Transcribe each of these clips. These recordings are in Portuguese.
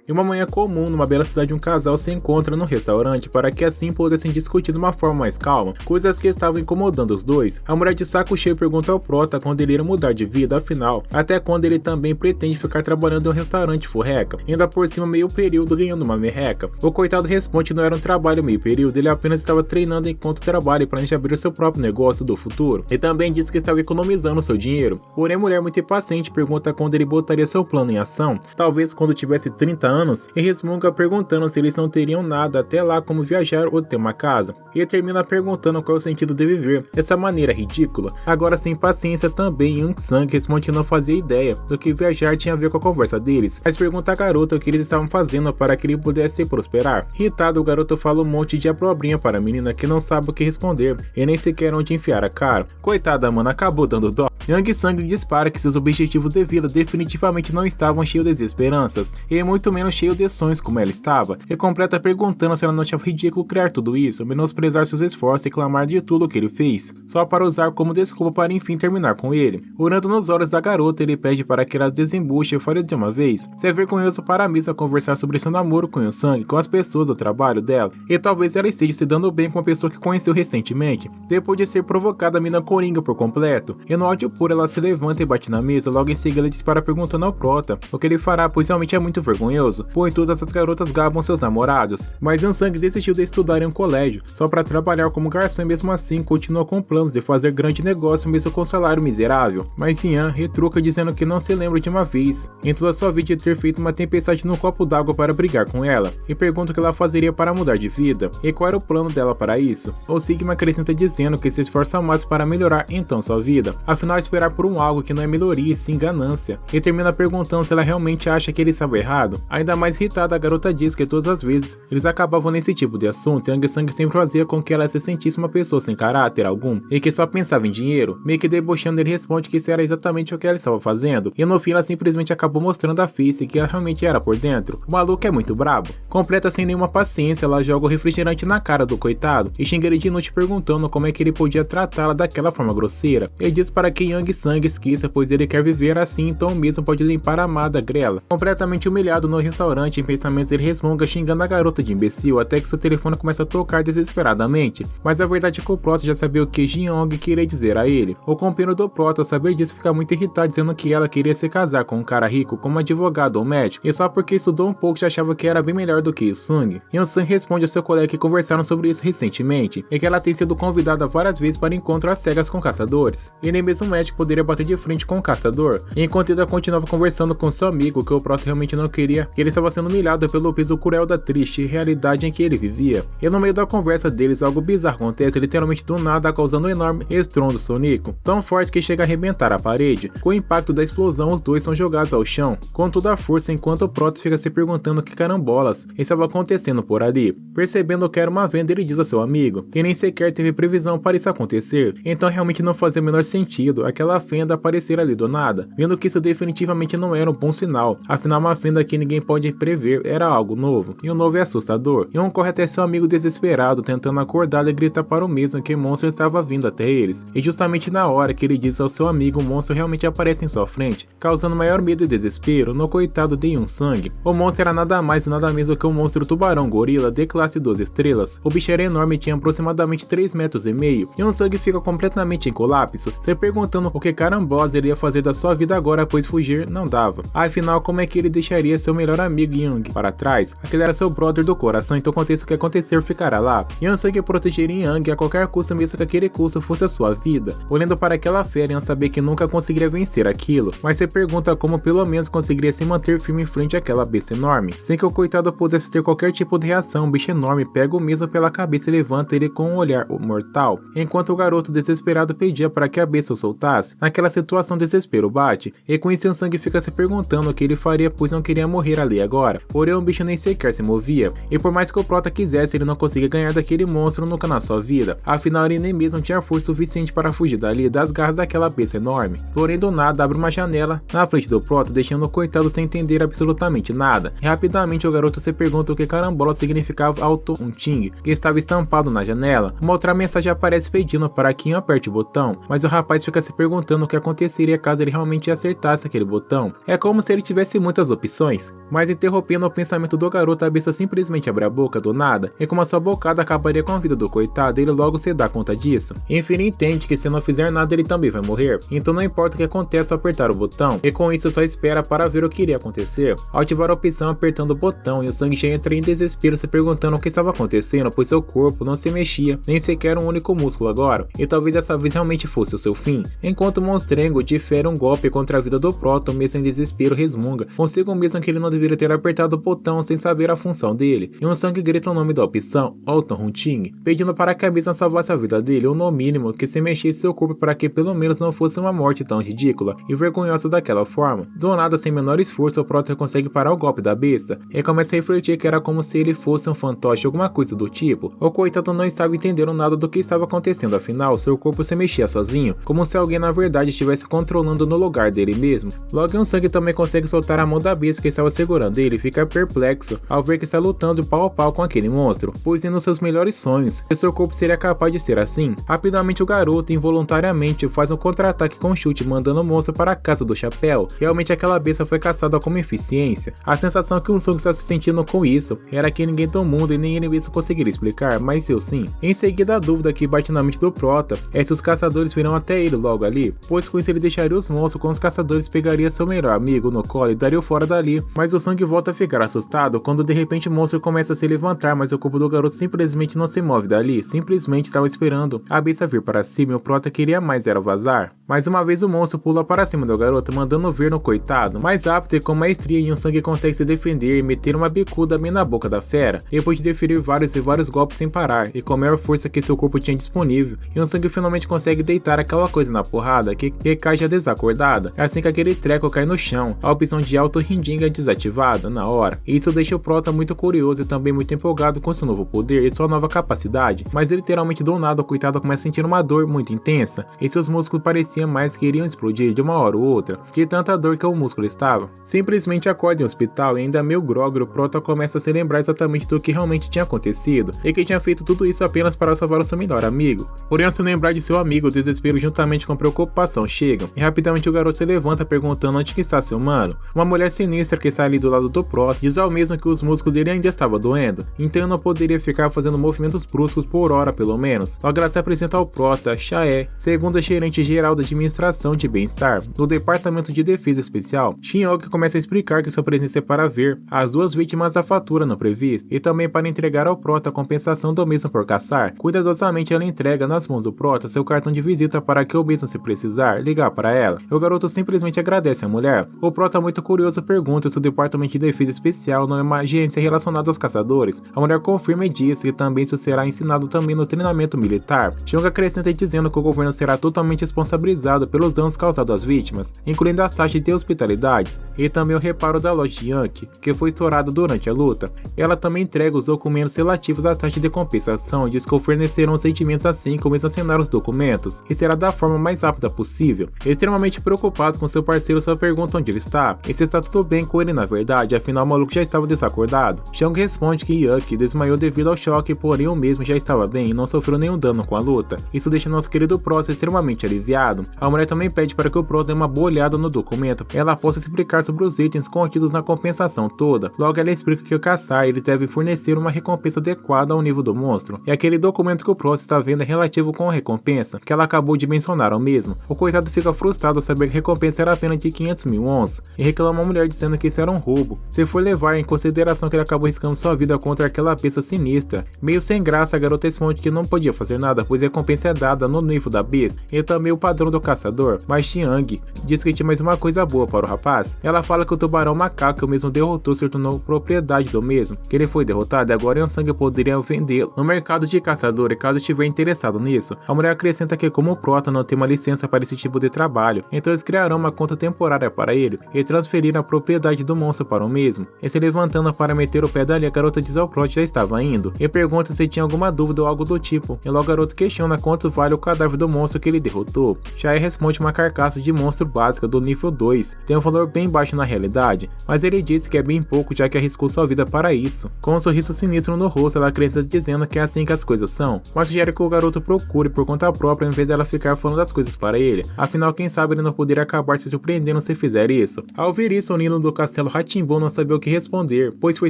Em uma manhã comum, numa bela cidade, um casal se encontra no restaurante para que assim pudessem discutir de uma forma mais calma coisas que estavam incomodando os dois. A mulher de saco cheio pergunta ao prota quando ele irá mudar de vida, afinal, até quando ele também pretende ficar trabalhando em um restaurante furreca, ainda por cima meio período ganhando uma merreca. O coitado responde que não era um trabalho meio período, ele apenas estava treinando enquanto trabalha e planeja abrir seu próprio negócio do futuro. E também diz que estava economizando seu dinheiro. Porém, a mulher muito impaciente pergunta quando ele botaria seu plano em ação, talvez quando tivesse 30 anos, e resmunga perguntando se eles não teriam nada até lá como viajar ou ter uma casa. E termina perguntando qual é o sentido de viver dessa maneira ridícula. Agora, sem paciência, também Young Sang responde que não fazia ideia do que viajar tinha a ver com a conversa deles, mas pergunta à garota o que eles estavam fazendo para que ele pudesse prosperar. Irritado, o garoto fala um monte de abobrinha para a menina que não sabe o que responder e nem sequer onde enfiar a cara. Coitada, mano, acabou dando dó. Young Sang dispara que seus objetivos de vida definitivamente não estavam cheios de esperanças, e muito menos cheios de sonhos como ela estava, e completa perguntando se ela não achava ridículo criar tudo isso, menosprezar seus esforços e reclamar de tudo o que ele fez, só para usar como desculpa para enfim terminar com ele. Olhando nos olhos da garota, ele pede para que ela desembuche e fale de uma vez. Se é vergonhoso para a Misa conversar sobre seu namoro com Young Sang, com as pessoas do trabalho dela, e talvez ela esteja se dando bem com uma pessoa que conheceu recentemente, depois de ser provocada a mina coringa por completo, e no ódio puro ela se levanta e bate na mesa, logo em seguida ela dispara perguntando ao prota o que ele fará, pois realmente é muito vergonhoso, pois todas as garotas gabam seus namorados, mas Young Sang desistiu de estudar em um colégio, só para trabalhar como garçom e mesmo assim continua com planos de fazer grande negócio mesmo com um salário miserável. Mas Ian retruca dizendo que não se lembra de uma vez em toda sua vida de ter feito uma tempestade no copo d'água para brigar com ela, e pergunta o que ela fazeria para mudar de vida, e qual era o plano dela para isso. O Sigma acrescenta dizendo que se esforça mais para melhorar então sua vida, afinal esperar por algo que não é melhoria e sim ganância, e termina perguntando se ela realmente acha que ele estava errado. Ainda mais irritada, a garota diz que todas as vezes eles acabavam nesse tipo de assunto, e Young Sang sempre fazia com que ela se sentisse uma pessoa sem caráter algum, e que só pensava em dinheiro. Meio que debochando, ele responde que isso era exatamente o que ela estava fazendo, e no fim ela simplesmente acabou mostrando a face que ela realmente era por dentro. O maluco é muito brabo. Completa sem nenhuma paciência, ela joga o refrigerante na cara do coitado, e xinga ele de noite perguntando como é que ele podia tratá-la daquela forma grosseira. Ele diz para que Young Sang esqueça, pois ele quer viver assim, então mesmo pode limpar a amada grela. Completamente humilhado no restaurante, em pensamentos ele resmunga xingando a garota de imbecil, até que seu telefone começa a tocar desesperadamente. Mas a verdade é que o prota já sabia o que Ji-young queria dizer a ele. O companheiro do prota, ao saber disso, fica muito irritado, dizendo que ela queria se casar com um cara rico como advogado ou médico, e só porque estudou um pouco já achava que era bem melhor do que Young Sang. Young Sang responde ao seu colega que conversaram sobre isso recentemente, e que ela tem sido convidada várias vezes para encontros às cegas com caçadores, e nem mesmo um médico poderia bater de frente com um caçador. Enquanto ele continuava conversando com seu amigo, que o prota realmente não queria, que ele estava sendo humilhado pelo peso cruel da triste realidade em que ele vivia. E no meio da conversa deles, algo bizarro acontece literalmente do nada, causando um enorme estrondo sônico, tão forte que chega a arrebentar a parede. Com o impacto da explosão, os dois são jogados ao chão, com toda a força, enquanto o prota fica se perguntando que carambolas estava acontecendo por ali. Percebendo que era uma venda, ele diz a seu amigo que nem sequer teve previsão para isso acontecer, então realmente não fazia o menor sentido aquela fenda aparecer ali do nada, vendo que isso definitivamente não era um bom sinal, afinal uma fenda que ninguém pode prever era algo novo, e o novo é assustador. E um corre até seu amigo desesperado, tentando acordá-lo, e grita para o mesmo que o monstro estava vindo até eles, e justamente na hora que ele diz ao seu amigo, o monstro realmente aparece em sua frente, causando maior medo e desespero no coitado de Young Sang. O monstro era nada mais e nada menos do que um monstro tubarão gorila de classe 2 estrelas. O bicho era enorme e tinha aproximadamente 3,5 metros. Young Sang fica completamente em colapso, se perguntando o que carambolas ele ia fazer da sua vida agora, pois fugir não dava. Afinal, como é que ele deixaria seu melhor amigo Young para trás? Aquele era seu brother do coração, então aconteça o que acontecer, ficará lá. Young Sang protegeria Young a qualquer custo, mesmo que aquele custo fosse a sua vida. Olhando para aquela fera, Young sabia que nunca conseguiria vencer aquilo, mas se pergunta como pelo menos conseguiria se manter firme em frente àquela besta enorme. Sem que o coitado pudesse ter qualquer tipo de reação, o bicho enorme pega o mesmo pela cabeça e levanta ele com um olhar mortal, enquanto o garoto desesperado pedia para que a besta o soltasse. Naquela situação, desespero bate, e com isso Young Sang fica se perguntando o que ele faria, pois não queria morrer ali agora. Porém, o bicho nem sequer se movia, e por mais que o prota quisesse, ele não conseguia ganhar daquele monstro nunca na sua vida, afinal ele nem mesmo tinha força suficiente para fugir dali das garras daquela besta enorme. Porém, do nada abre uma janela na frente do prota, deixando o coitado sem entender absolutamente nada, e rapidamente o garoto se pergunta o que carambola significava Auto-Unting, que estava estampado na janela. Uma outra mensagem aparece pedindo para que aperte o botão, mas o rapaz fica se perguntando o que aconteceria caso ele realmente acertasse aquele botão. É como se ele tivesse muitas opções, mas interrompendo o pensamento do garoto, a besta simplesmente abre a boca do nada, e como a sua bocada acabaria com a vida do coitado, ele logo se dá conta disso. Enfim, ele entende que se não fizer nada ele também vai morrer, então não importa o que aconteça ao apertar o botão, e com isso só espera para ver o que iria acontecer. Ao ativar a opção apertando o botão, e o Sang já entra em desespero se perguntando o que estava acontecendo, pois seu corpo não se mexia, nem sequer um único músculo agora, e talvez dessa vez realmente fosse o seu fim. Enquanto o monstrengo difere um golpe contra a vida do Proton, mesmo em desespero resmunga consigo mesmo que ele não deveria ter apertado o botão sem saber a função dele, e um Sang grita o nome da opção, Alton Hunting, pedindo para que a mesma salvasse a vida dele, ou no mínimo que se mexesse seu corpo para que pelo menos não fosse uma morte tão ridícula e vergonhosa daquela forma. Do nada, sem menor esforço, o Proton consegue parar o golpe da besta, e começa a refletir que era como se ele fosse um fantoche ou alguma coisa do tipo. O coitado não estava entendendo nada do que estava acontecendo, afinal, seu corpo se mexia sozinho, como se alguém na verdade estivesse controlando no lugar dele mesmo. Logo, um Sang também consegue soltar a mão da besta que estava segurando ele e fica perplexo ao ver que está lutando pau a pau com aquele monstro, pois nem nos seus melhores sonhos seu corpo seria capaz de ser assim. Rapidamente o garoto involuntariamente faz um contra-ataque com um chute, mandando o monstro para a casa do chapéu. Realmente aquela besta foi caçada como eficiência. A sensação que um Sang está se sentindo com isso era que ninguém do mundo e nem ele mesmo conseguiria explicar, mas eu sim. Em seguida, a dúvida que bate na mente do Prota é se os caçadores virão até ele logo ali, pois com isso ele deixaria os monstros com os caçadores, pegaria seu melhor amigo no colo e daria o fora dali. Mas o Sang volta a ficar assustado quando de repente o monstro começa a se levantar, mas o corpo do garoto simplesmente não se move dali, simplesmente estava esperando a besta vir para cima e o Prota queria mais era vazar. Mais uma vez o monstro pula para cima do garoto, mandando ver no coitado, mais rápido e com maestria, e um Sang consegue se defender e meter uma bicuda bem na boca da fera, depois de deferir vários e vários golpes sem parar, e com a maior força que seu corpo tinha disponível, e um Sang finalmente consegue deitar aquela coisa na porrada que cai já desacordada. Assim que aquele treco cai no chão, a opção de Alton Hunting é desativada na hora, e isso deixa o Prota muito curioso e também muito empolgado com seu novo poder e sua nova capacidade, mas literalmente do nada o coitado começa a sentir uma dor muito intensa, e seus músculos pareciam mais que iriam explodir de uma hora ou outra, que tanta dor que o músculo estava. Simplesmente acorda em um hospital e ainda meio grogro, o Prota começa a se lembrar exatamente do que realmente tinha acontecido, e que tinha feito tudo isso apenas para salvar o seu melhor amigo. Porém, ao se lembrar de seu amigo, o desespero juntamente com a preocupação chegam, e rapidamente o garoto se levanta perguntando onde que está seu mano. Uma mulher sinistra que está ali do lado do Prota diz ao mesmo que os músculos dele ainda estavam doendo, então não poderia ficar fazendo movimentos bruscos por hora pelo menos. Logo ela se apresenta ao Prota, Chae, segunda gerente geral da administração de bem-estar do Departamento de Defesa Especial. Shin-Ok começa a explicar que sua presença é para ver as duas vítimas da fatura não prevista e também para entregar ao Prota a compensação do mesmo por caçar. Cuidadosamente ela entrega nas mãos do Prota seu cartão de visita para que o mesmo, se precisar, ligar para ela. O garoto simplesmente agradece à mulher. O Prota, muito curioso, pergunta se o Departamento de Defesa Especial não é uma agência relacionada aos caçadores. A mulher confirma e diz que também isso será ensinado também no treinamento militar. Xiong acrescenta dizendo que o governo será totalmente responsabilizado pelos danos causados às vítimas, incluindo as taxas de hospitalidades e também o reparo da loja de Yankee, que foi estourado durante a luta. Ela também entrega os documentos relativos à taxa de compensação e diz que fornecerão os sentimentos assim como eles assinaram os documentos, e será da forma mais rápida possível. Extremamente preocupado com seu parceiro, só pergunta onde ele está e se está tudo bem com ele na verdade, afinal o maluco já estava desacordado. Xiong responde que Yankee desmaiou devido ao choque, porém o mesmo já estava bem e não sofreu nenhum dano com a luta. Isso deixa nosso querido Prota extremamente aliviado. A mulher também pede para que o Prota dê uma boa olhada no documento, ela possa explicar sobre os itens contidos na compensação toda. Logo ela explica que o caçar eles devem fornecer uma recompensa adequada ao nível do monstro, e aquele documento que o Prota está vendo é relativo com a recompensa que ela acabou de mencionar ao mesmo. O coitado fica frustrado ao saber que a recompensa era apenas de 500 mil wons, e reclama a mulher dizendo que isso era um roubo, se for levar em consideração que ele acabou riscando sua vida contra aquela besta sinistra. Meio sem graça, a garota responde que não podia fazer nada, pois a recompensa é dada no nível da besta, e também o padrão do caçador, mas Xiang diz que tinha mais uma coisa boa para o rapaz. Ela fala que o tubarão macaco que o mesmo derrotou se tornou propriedade do mesmo, que ele foi derrotado e agora Yang poderia vendê-lo no mercado de caçador, e caso estiver interessado nisso. A mulher acrescenta que como o Prota não tem uma licença para esse tipo de trabalho, então eles criarão uma conta temporária para ele e transferiram a propriedade do monstro para o mesmo. E se levantando para meter o pé dali, a garota diz ao Prota que já estava indo e pergunta se tinha alguma dúvida ou algo do tipo, e logo o garoto questiona quanto vale o cadáver do monstro que ele derrotou. Shai responde uma carcaça de monstro básica do nível 2, tem um valor bem baixo na realidade, mas ele disse que é bem pouco já que arriscou sua vida para isso. Com um sorriso sinistro no rosto, ela acrescenta dizendo que é assim que as coisas são, mas sugere que o garoto procure por conta própria em vez dela ficar falando das coisas coisas para ele, afinal quem sabe ele não poderia acabar se surpreendendo se fizer isso. Ao ver isso, o Nilo do Castelo Rá-Tim-Bum não sabia o que responder, pois foi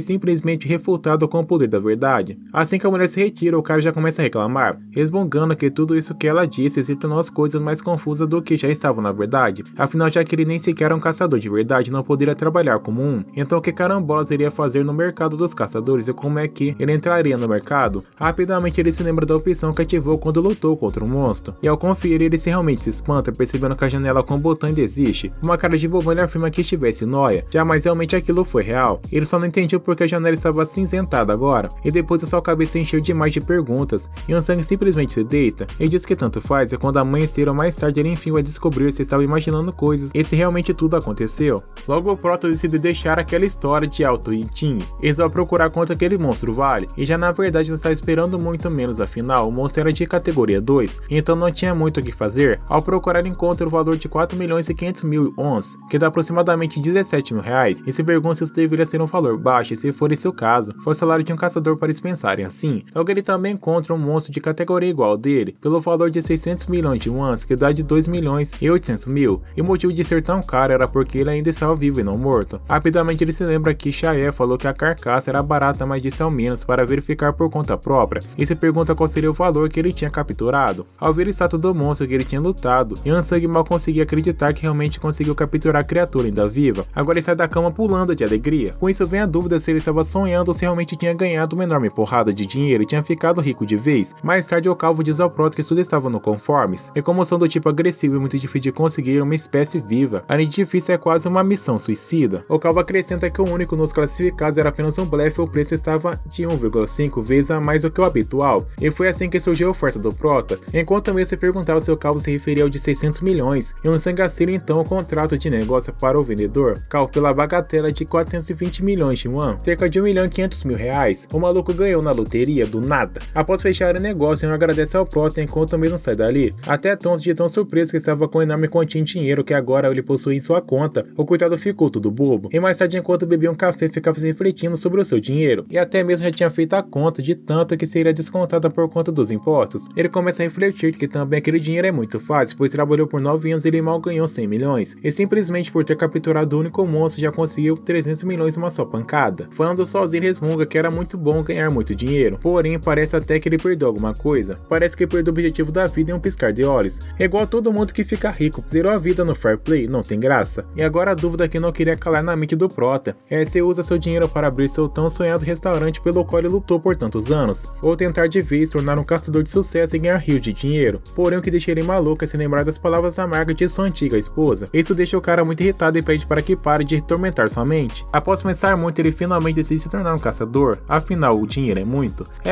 simplesmente refutado com o poder da verdade. Assim que a mulher se retira, o cara já começa a reclamar, resmungando que tudo isso que ela disse se tornou as coisas mais confusas do que já estavam na verdade, afinal já que ele nem sequer era um caçador de verdade, não poderia trabalhar como um, então que carambolas iria fazer no mercado dos caçadores e como é que ele entraria no mercado? Rapidamente ele se lembra da opção que ativou quando lutou contra um monstro, e ao conferir ele realmente se espanta percebendo que a janela com o botão ainda existe. Uma cara de bobão ele afirma que estivesse nóia, mas realmente aquilo foi real, ele só não entendia porque a janela estava acinzentada agora, e depois a sua cabeça encheu demais de perguntas, e o sangue simplesmente se deita, e diz que tanto faz, e quando amanhecer ou mais tarde ele enfim vai descobrir se estava imaginando coisas, e se realmente tudo aconteceu. Logo o Prota decide deixar aquela história de Alto e Tim, eles vão procurar quanto aquele monstro vale, e já na verdade não está esperando muito menos, afinal o monstro era de categoria 2, então não tinha muito o que fazer. Ao procurar encontra o valor de 4.500.000 ons, que dá aproximadamente 17 mil reais, e se pergunta se isso deveria ser um valor baixo, e se for esse o caso, foi o salário de um caçador para eles pensarem assim. Logo ele também encontra um monstro de categoria igual ao dele, pelo valor de 600 milhões de ons, que dá de 2.800.000, e o motivo de ser tão caro era porque ele ainda estava vivo e não morto. Rapidamente ele se lembra que Chaé falou que a carcaça era barata, mas disse ao menos para verificar por conta própria, e se pergunta qual seria o valor que ele tinha capturado. Ao ver a estátua do monstro que ele tinha lutado, Yansang mal conseguia acreditar que realmente conseguiu capturar a criatura ainda viva. Agora ele sai da cama pulando de alegria. Com isso vem a dúvida se ele estava sonhando ou se realmente tinha ganhado uma enorme porrada de dinheiro e tinha ficado rico de vez. Mais tarde o Calvo diz ao Prota que tudo estava no conformes, e como são do tipo agressivo e muito difícil de conseguir uma espécie viva, além de difícil é quase uma missão suicida. O Calvo acrescenta que o único nos classificados era apenas um blefe e o preço estava de 1,5 vezes a mais do que o habitual, e foi assim que surgiu a oferta do Prota. Enquanto mesmo se perguntava se o Calvo se referia ao de 600 milhões, e Yansang assina então o contrato de negócio para o vendedor, Cal pela bagatela de 420 milhões de yuan, cerca de 1.500.000 reais. O maluco ganhou na loteria do nada. Após fechar o negócio, ele agradece ao Prota enquanto mesmo sai dali, até tonto de tão surpreso que estava com um enorme quantia em dinheiro que agora ele possuía em sua conta. O coitado ficou tudo bobo, e mais tarde enquanto bebia um café ficava se refletindo sobre o seu dinheiro, e até mesmo já tinha feito a conta de tanto que seria descontada por conta dos impostos. Ele começa a refletir que também aquele dinheiro é muito fácil, pois trabalhou por 9 anos e ele mal ganhou 100 milhões, e simplesmente por ter capturado o único monstro já conseguiu 300 milhões em uma só pancada. Falando sozinho resmunga que era muito bom ganhar muito dinheiro, porém parece até que ele perdeu alguma coisa. Parece que perdeu o objetivo da vida em um piscar de olhos. É igual a todo mundo que fica rico, zerou a vida no fair play, não tem graça. E agora a dúvida que não queria calar na mente do Prota é se usa seu dinheiro para abrir seu tão sonhado restaurante pelo qual ele lutou por tantos anos, ou tentar de vez tornar um caçador de sucesso e ganhar rios de dinheiro. Porém o que deixa ele maluco é se lembrar das palavras amargas de sua antiga esposa. Isso deixa o cara muito irritado e pede para que pare de tormentar sua mente. Após pensar muito, ele finalmente decide se tornar um caçador, afinal o dinheiro é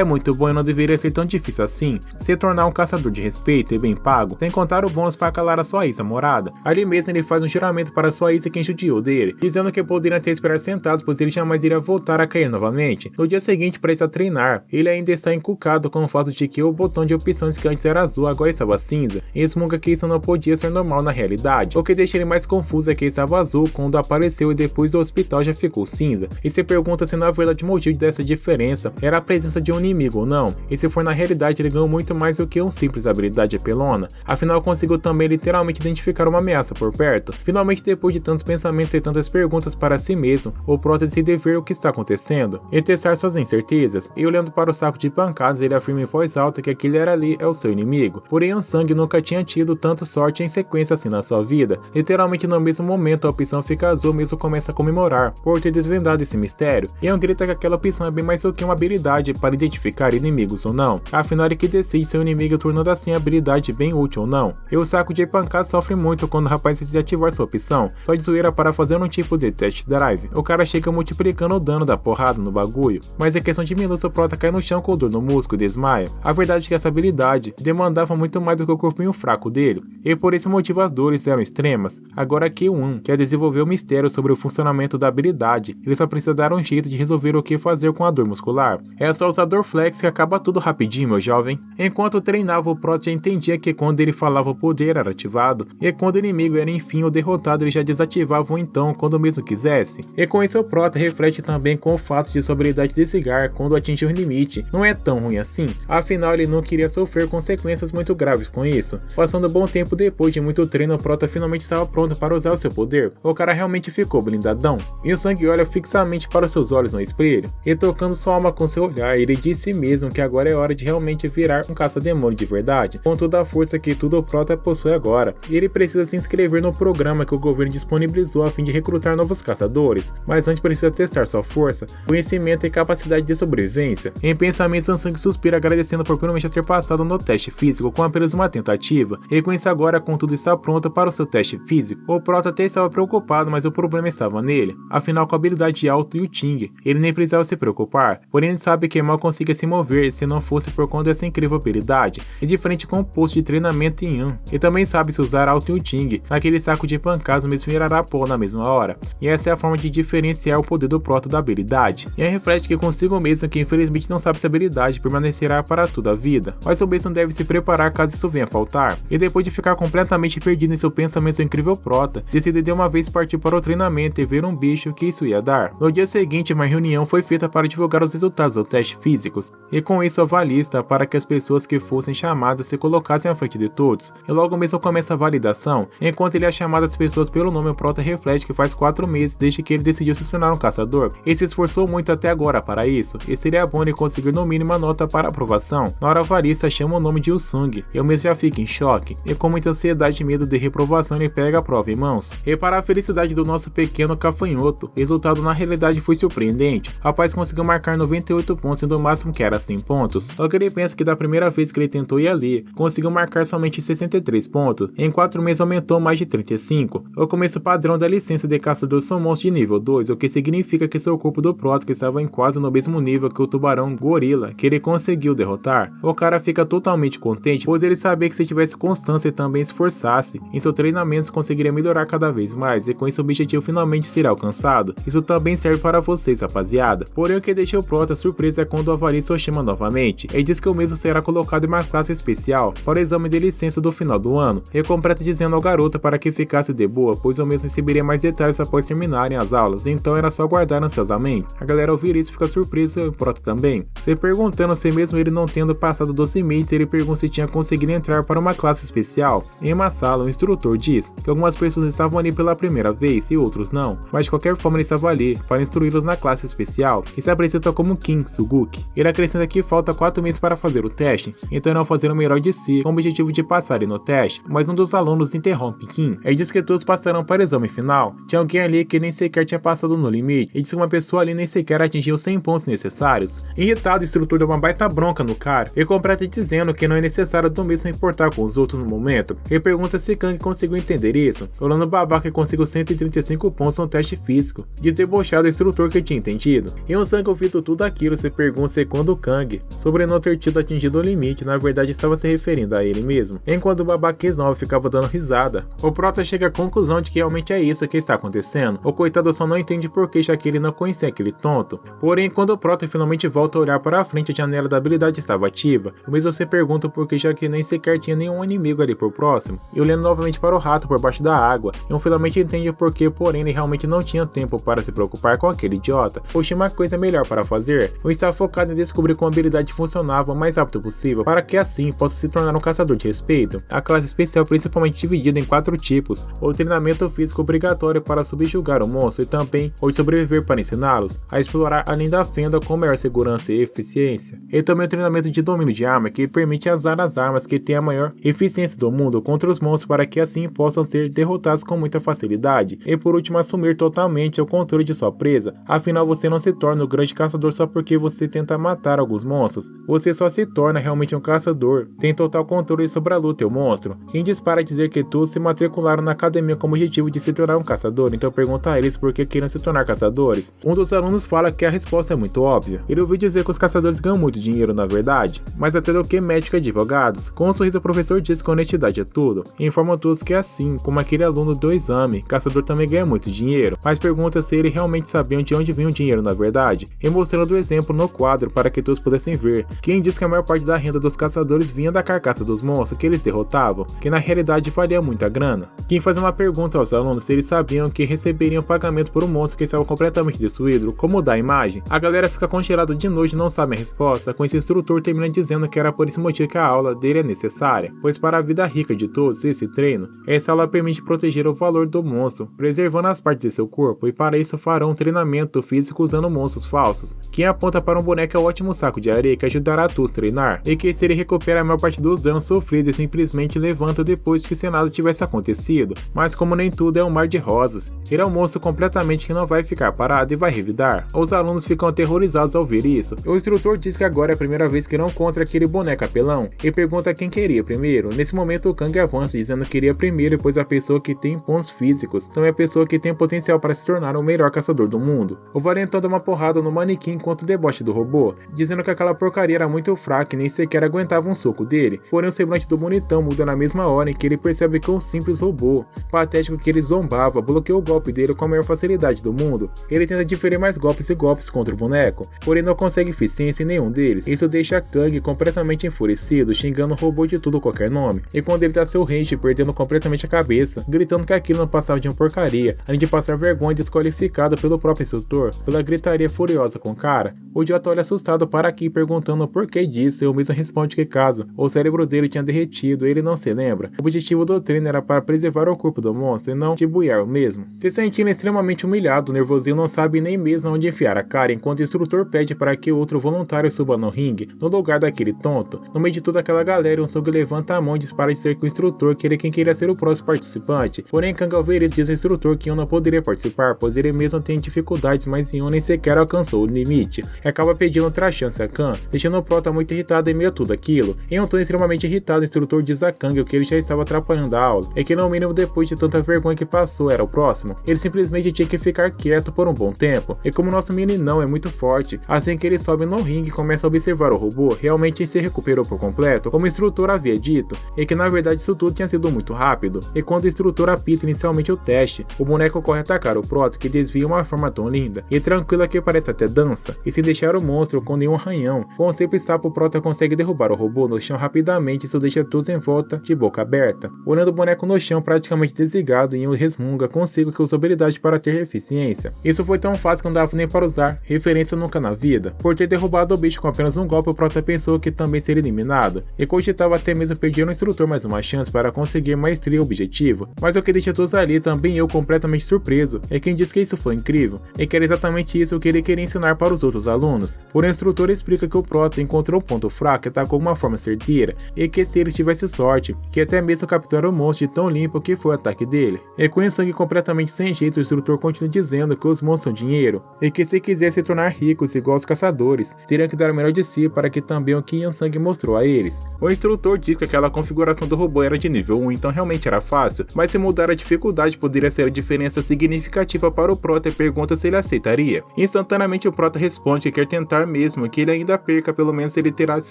muito bom e não deveria ser tão difícil assim, se tornar um caçador de respeito e bem pago, sem contar o bônus para calar a sua ex-namorada. Ali mesmo ele faz um juramento para sua ex e quem judiou dele, dizendo que poderia ter esperado sentado, pois ele jamais iria voltar a cair novamente. No dia seguinte, para a treinar, ele ainda está encucado com o fato de que o botão de opções que antes era azul agora estava cinza, e resmunga que isso não podia ser normal na realidade. O que deixa ele mais confuso é que estava azul quando apareceu e depois do hospital já ficou cinza, e se pergunta se na verdade o motivo dessa diferença era a presença de um inimigo ou não, e se for na realidade ele ganhou muito mais do que uma simples habilidade apelona, afinal conseguiu também literalmente identificar uma ameaça por perto. Finalmente, depois de tantos pensamentos e tantas perguntas para si mesmo, o Prota decide ver o que está acontecendo e testar suas incertezas, e olhando para o saco de pancadas ele afirma em voz alta que aquele era ali é o seu inimigo, porém Yansang nunca tinha tido tanta sorte em sequência assim na sua vida. Literalmente no mesmo momento a opção fica azul mesmo começa a comemorar por ter desvendado esse mistério, e Yan grita que aquela opção é bem mais do que uma habilidade para identificar inimigos ou não, afinal ele que decide se o inimigo tornando assim a habilidade bem útil ou não. E o saco de pancadas sofre muito quando o rapaz decide ativar sua opção, só de zoeira para fazer um tipo de test drive. O cara chega multiplicando o dano da porrada no bagulho, mas em questão de minutos o Prota cai no chão com dor no músculo e desmaia. A verdade é que essa habilidade demandava muito mais do que o corpinho fraco dele, e por esse motivo as dores eram extremas. Agora Q1 quer desenvolver o mistério sobre o funcionamento da habilidade, ele só precisa dar um jeito de resolver o que fazer com a dor muscular. É só usar Dorflex que acaba tudo rapidinho, meu jovem. Enquanto treinava, o Prota já entendia que quando ele falava o poder era ativado, e quando o inimigo era enfim o derrotado ele já desativava ou então quando mesmo quisesse. E com isso o Prota reflete também com o fato de sua habilidade desligar quando atinge o limite não é tão ruim assim, afinal ele não queria sofrer consequências muito graves com isso. Passando um bom tempo depois de muito treino, o Prota finalmente estava pronto para usar o seu poder. O cara realmente ficou blindadão. E o Sangue olha fixamente para seus olhos no espelho, e tocando sua alma com seu olhar, ele disse mesmo que agora é hora de realmente virar um caça-demônio de verdade, com toda a força que tudo o Prota possui agora. E ele precisa se inscrever no programa que o governo disponibilizou a fim de recrutar novos caçadores, mas antes precisa testar sua força, conhecimento e capacidade de sobrevivência. Em pensamento, Sangue suspira agradecendo por finalmente ter passado no teste físico com apenas uma tentativa, e com isso agora com tudo está pronto para o seu teste físico. O Prota até estava preocupado, mas o problema estava nele, afinal com a habilidade de Alto Ting, ele nem precisava se preocupar, porém ele sabe que mal conseguia se mover se não fosse por conta dessa incrível habilidade, e diferente com o posto de treinamento em Yan, e também sabe se usar Alto Ting, naquele saco de pancadas o mesmo virará pó na mesma hora, e essa é a forma de diferenciar o poder do Prota da habilidade. E reflete que consigo mesmo que infelizmente não sabe se a habilidade permanecerá para toda a vida, mas o mesmo deve se preparar caso isso venha a faltar, e depois de ficar completamente perdido em seu pensamento, seu incrível Prota decide de uma vez partir para o treinamento e ver um bicho que isso ia dar. No dia seguinte, uma reunião foi feita para divulgar os resultados dos testes físicos, e com isso avalista para que as pessoas que fossem chamadas se colocassem à frente de todos, e logo mesmo começa a validação. Enquanto ele é chamado as pessoas pelo nome, o Prota reflete que faz 4 meses desde que ele decidiu se tornar um caçador, e se esforçou muito até agora para isso, e seria bom ele conseguir no mínimo a nota para aprovação. Na hora, a avalista chama o nome de Usung, e o mesmo já fica em choque, e com muita ansiedade e medo de reprovação ele pega a prova em mãos. E para a felicidade do nosso pequeno cafanhoto, o resultado na realidade foi surpreendente. O rapaz conseguiu marcar 98 pontos, sendo o máximo que era 100 pontos. Só que ele pensa que da primeira vez que ele tentou ir ali, conseguiu marcar somente 63 pontos. Em 4 meses aumentou mais de 35. O começo padrão da licença de caçador são monstros de nível 2, o que significa que seu corpo do Prota que estava em quase no mesmo nível que o tubarão gorila que ele conseguiu derrotar. O cara fica totalmente contente, pois ele sabia que se tivesse constância e também esforçasse em seu treinamento conseguiria melhorar cada vez mais, e com esse objetivo finalmente será alcançado. Isso também serve para vocês, rapaziada. Porém, o que deixa o Prota surpresa é quando o avalista o chama novamente. Ele diz que o mesmo será colocado em uma classe especial para o exame de licença do final do ano, e completa dizendo ao garoto para que ficasse de boa, pois o mesmo receberia mais detalhes após terminarem as aulas, então era só aguardar ansiosamente. A galera ouvir isso fica surpresa e o Prota também. Se perguntando se mesmo ele não tendo passado dos limites, ele pergunta se tinha conseguido entrar para uma classe especial. Em uma sala, o instrutor diz que algumas pessoas estavam ali pela primeira vez e outros não, mas de qualquer forma ele estava ali para instruí-los na classe especial e se apresenta como King Suguk. Ele acrescenta que falta 4 meses para fazer o teste, então irão fazer o melhor de si com o objetivo de passarem no teste, mas um dos alunos interrompe Kim. Ele diz que todos passarão para o exame final. Tinha alguém ali que nem sequer tinha passado no limite, e diz que uma pessoa ali nem sequer atingiu os 100 pontos necessários. Irritado, o instrutor deu uma baita bronca no cara e completa dizendo que não é necessário do mesmo se importar com os outros no momento. Ele pergunta se Kang conseguiu entender isso, rolando babaca que conseguiu 135 pontos no teste físico, diz debochado o instrutor que tinha entendido. E o Sangue ouvindo tudo aquilo se pergunta se quando o Kang, sobre não ter tido atingido o limite, na verdade estava se referindo a ele mesmo. Enquanto o babaca Snow ficava dando risada, o Prota chega à conclusão de que realmente é isso que está acontecendo. O coitado só não entende porque, já que ele não conhecia aquele tonto. Porém, quando o Prota finalmente volta a olhar para a frente, a janela da habilidade estava ativa. O mesmo se pergunta porque, já que nem sequer tinha nenhum inimigo ali por próximo. E olhando novamente para o rato por baixo da água, e finalmente entende o porquê, porém ele realmente não tinha tempo para se preocupar com aquele idiota, pois tinha uma coisa melhor para fazer, ou estava focado em descobrir como a habilidade funcionava o mais rápido possível, para que assim possa se tornar um caçador de respeito. A classe especial principalmente dividida em 4 tipos: o treinamento físico obrigatório para subjugar o monstro e também o de sobreviver para ensiná-los a explorar além da fenda com maior segurança e eficiência, e também o treinamento de domínio de arma que permite usar as armas que têm a maior eficiência do mundo contra os monstros para que assim possam ser derrotados com muita facilidade, e por último assumir totalmente o controle de sua presa. Afinal, você não se torna um grande caçador só porque você tenta matar alguns monstros, você só se torna realmente um caçador, tem total controle sobre a luta e o monstro. Quem diz para dizer que todos se matricularam na academia com o objetivo de se tornar um caçador, então pergunta a eles por que querem se tornar caçadores. Um dos alunos fala que a resposta é muito óbvia. Ele ouviu dizer que os caçadores ganham muito dinheiro na verdade, mas até do que médicos e advogados. Com um sorriso o professor diz que honestidade é tudo, e informa a todos que assim como aquele aluno do exame, caçador também ganha muito dinheiro, mas pergunta se ele realmente sabia de onde vinha o dinheiro na verdade, e mostrando o exemplo no quadro para que todos pudessem ver. Quem diz que a maior parte da renda dos caçadores vinha da carcaça dos monstros que eles derrotavam, que na realidade valia muita grana. Quem faz uma pergunta aos alunos se eles sabiam que receberiam pagamento por um monstro que estava completamente destruído, como da imagem. A galera fica congelada de noite e não sabe a resposta, com esse instrutor termina dizendo que era por esse motivo que a aula dele é necessária. pois para a vida rica de todos, esse treino, essa aula permite proteger o valor do monstro, preservando as partes de seu corpo, e para isso farão um treinamento físico usando monstros falsos. Quem aponta para um boneco é o ótimo saco de areia que ajudará a todos a treinar, e que se ele recupera a maior parte dos danos sofridos e simplesmente levanta depois de que se nada tivesse acontecido. Mas como nem tudo é um mar de rosas, ele é um monstro completamente que não vai ficar parado e vai revidar. Os alunos ficam aterrorizados ao ver isso. O instrutor diz que agora é a primeira vez que não encontra aquele boneco apelão, e pergunta quem queria primeiro. Nesse momento o Kang avança dizendo que iria primeiro, pois a pessoa que tem pontos físicos também é a pessoa que tem potencial para se tornar o melhor caçador do mundo. O valentão dá uma porrada no manequim enquanto o deboche do robô, dizendo que aquela porcaria era muito fraca e nem sequer aguentava um soco dele. Porém o semblante do bonitão muda na mesma hora em que ele percebe que um simples robô patético que ele zombava bloqueou o golpe dele com a maior facilidade do mundo. Ele tenta diferir mais golpes e golpes contra o boneco, porém não consegue eficiência em nenhum deles. Isso deixa Kang completamente enfurecido, xingando o robô de tudo qualquer nome. E quando ele dá seu rage, perdendo completamente a cabeça, gritando que aquilo não passava de uma porcaria, além de passar vergonha desqualificado pelo próprio instrutor, pela gritaria furiosa com o cara. O idiota olha assustado para Ki perguntando o porquê disso, e o mesmo responde que caso o cérebro dele tinha derretido, ele não se lembra. O objetivo do treino era para preservar o corpo do monstro e não tibuiar o mesmo. Se sentindo extremamente humilhado, o nervosinho não sabe nem mesmo onde enfiar a cara, enquanto o instrutor pede para que outro voluntário suba no ringue, no lugar daquele tonto. No meio de toda aquela galera, um Song levanta a mão e dispara de ser com o instrutor que ele quem queria ser o próximo participante. Porém, Kang ao ver isso diz ao instrutor que Yon não poderia participar, pois ele mesmo tem dificuldades, mas Yon nem sequer alcançou o limite. E acaba pedindo outra chance a Kang, deixando o Prota muito irritado em meio a tudo aquilo. Em um tom extremamente irritado, o instrutor diz a Kang que ele já estava atrapalhando a aula, e que no mínimo depois de tanta vergonha que passou era o próximo. Ele simplesmente tinha que ficar quieto por um bom tempo. E como nosso meninão é muito forte, assim que ele sobe no ringue e começa a observar o robô, realmente se recuperou por completo, como o instrutor havia dito, e que na verdade isso tudo tinha sido muito rápido. E quando o instrutor apita inicialmente o teste, o boneco corre atacar o Proto, que desvia uma forma tão linda e tranquila que parece até dança, e sem deixar o monstro com nenhum arranhão. Com um simples tapa, o Prota consegue derrubar o robô no chão rapidamente, e isso deixa todos em volta de boca aberta, olhando o boneco no chão praticamente desligado, e o resmunga consigo que usou habilidade para ter eficiência. Isso foi tão fácil que não dava nem para usar referência nunca na vida. Por ter derrubado o bicho com apenas um golpe, o Prota pensou que também seria eliminado, e cogitava até mesmo pedir ao instrutor mais uma chance para conseguir maestria objetivo. Mas o que deixa todos ali, também eu completamente surpreso, é quem diz que isso foi incrível, e que era exatamente isso que ele queria ensinar para os outros alunos. Porém o instrutor explica que o Prota encontrou um ponto fraco e atacou de uma forma certeira, e que se ele tivesse sorte, que até mesmo capturar o monstro de tão limpo que foi o ataque dele. E com o sangue completamente sem jeito, o instrutor continua dizendo que os monstros são dinheiro, e que se quiser se tornar ricos igual os caçadores, teriam que dar o melhor de si para que também o que Yang mostrou a eles. O instrutor diz que aquela configuração do robô era de nível 1, então realmente era fácil, mas se mudar a dificuldade poderia ser a diferença significativa para o Prota, e pergunta se ele aceitaria. Instantaneamente o Prota responde que quer tentar mesmo que ele ainda perca, pelo menos ele terá se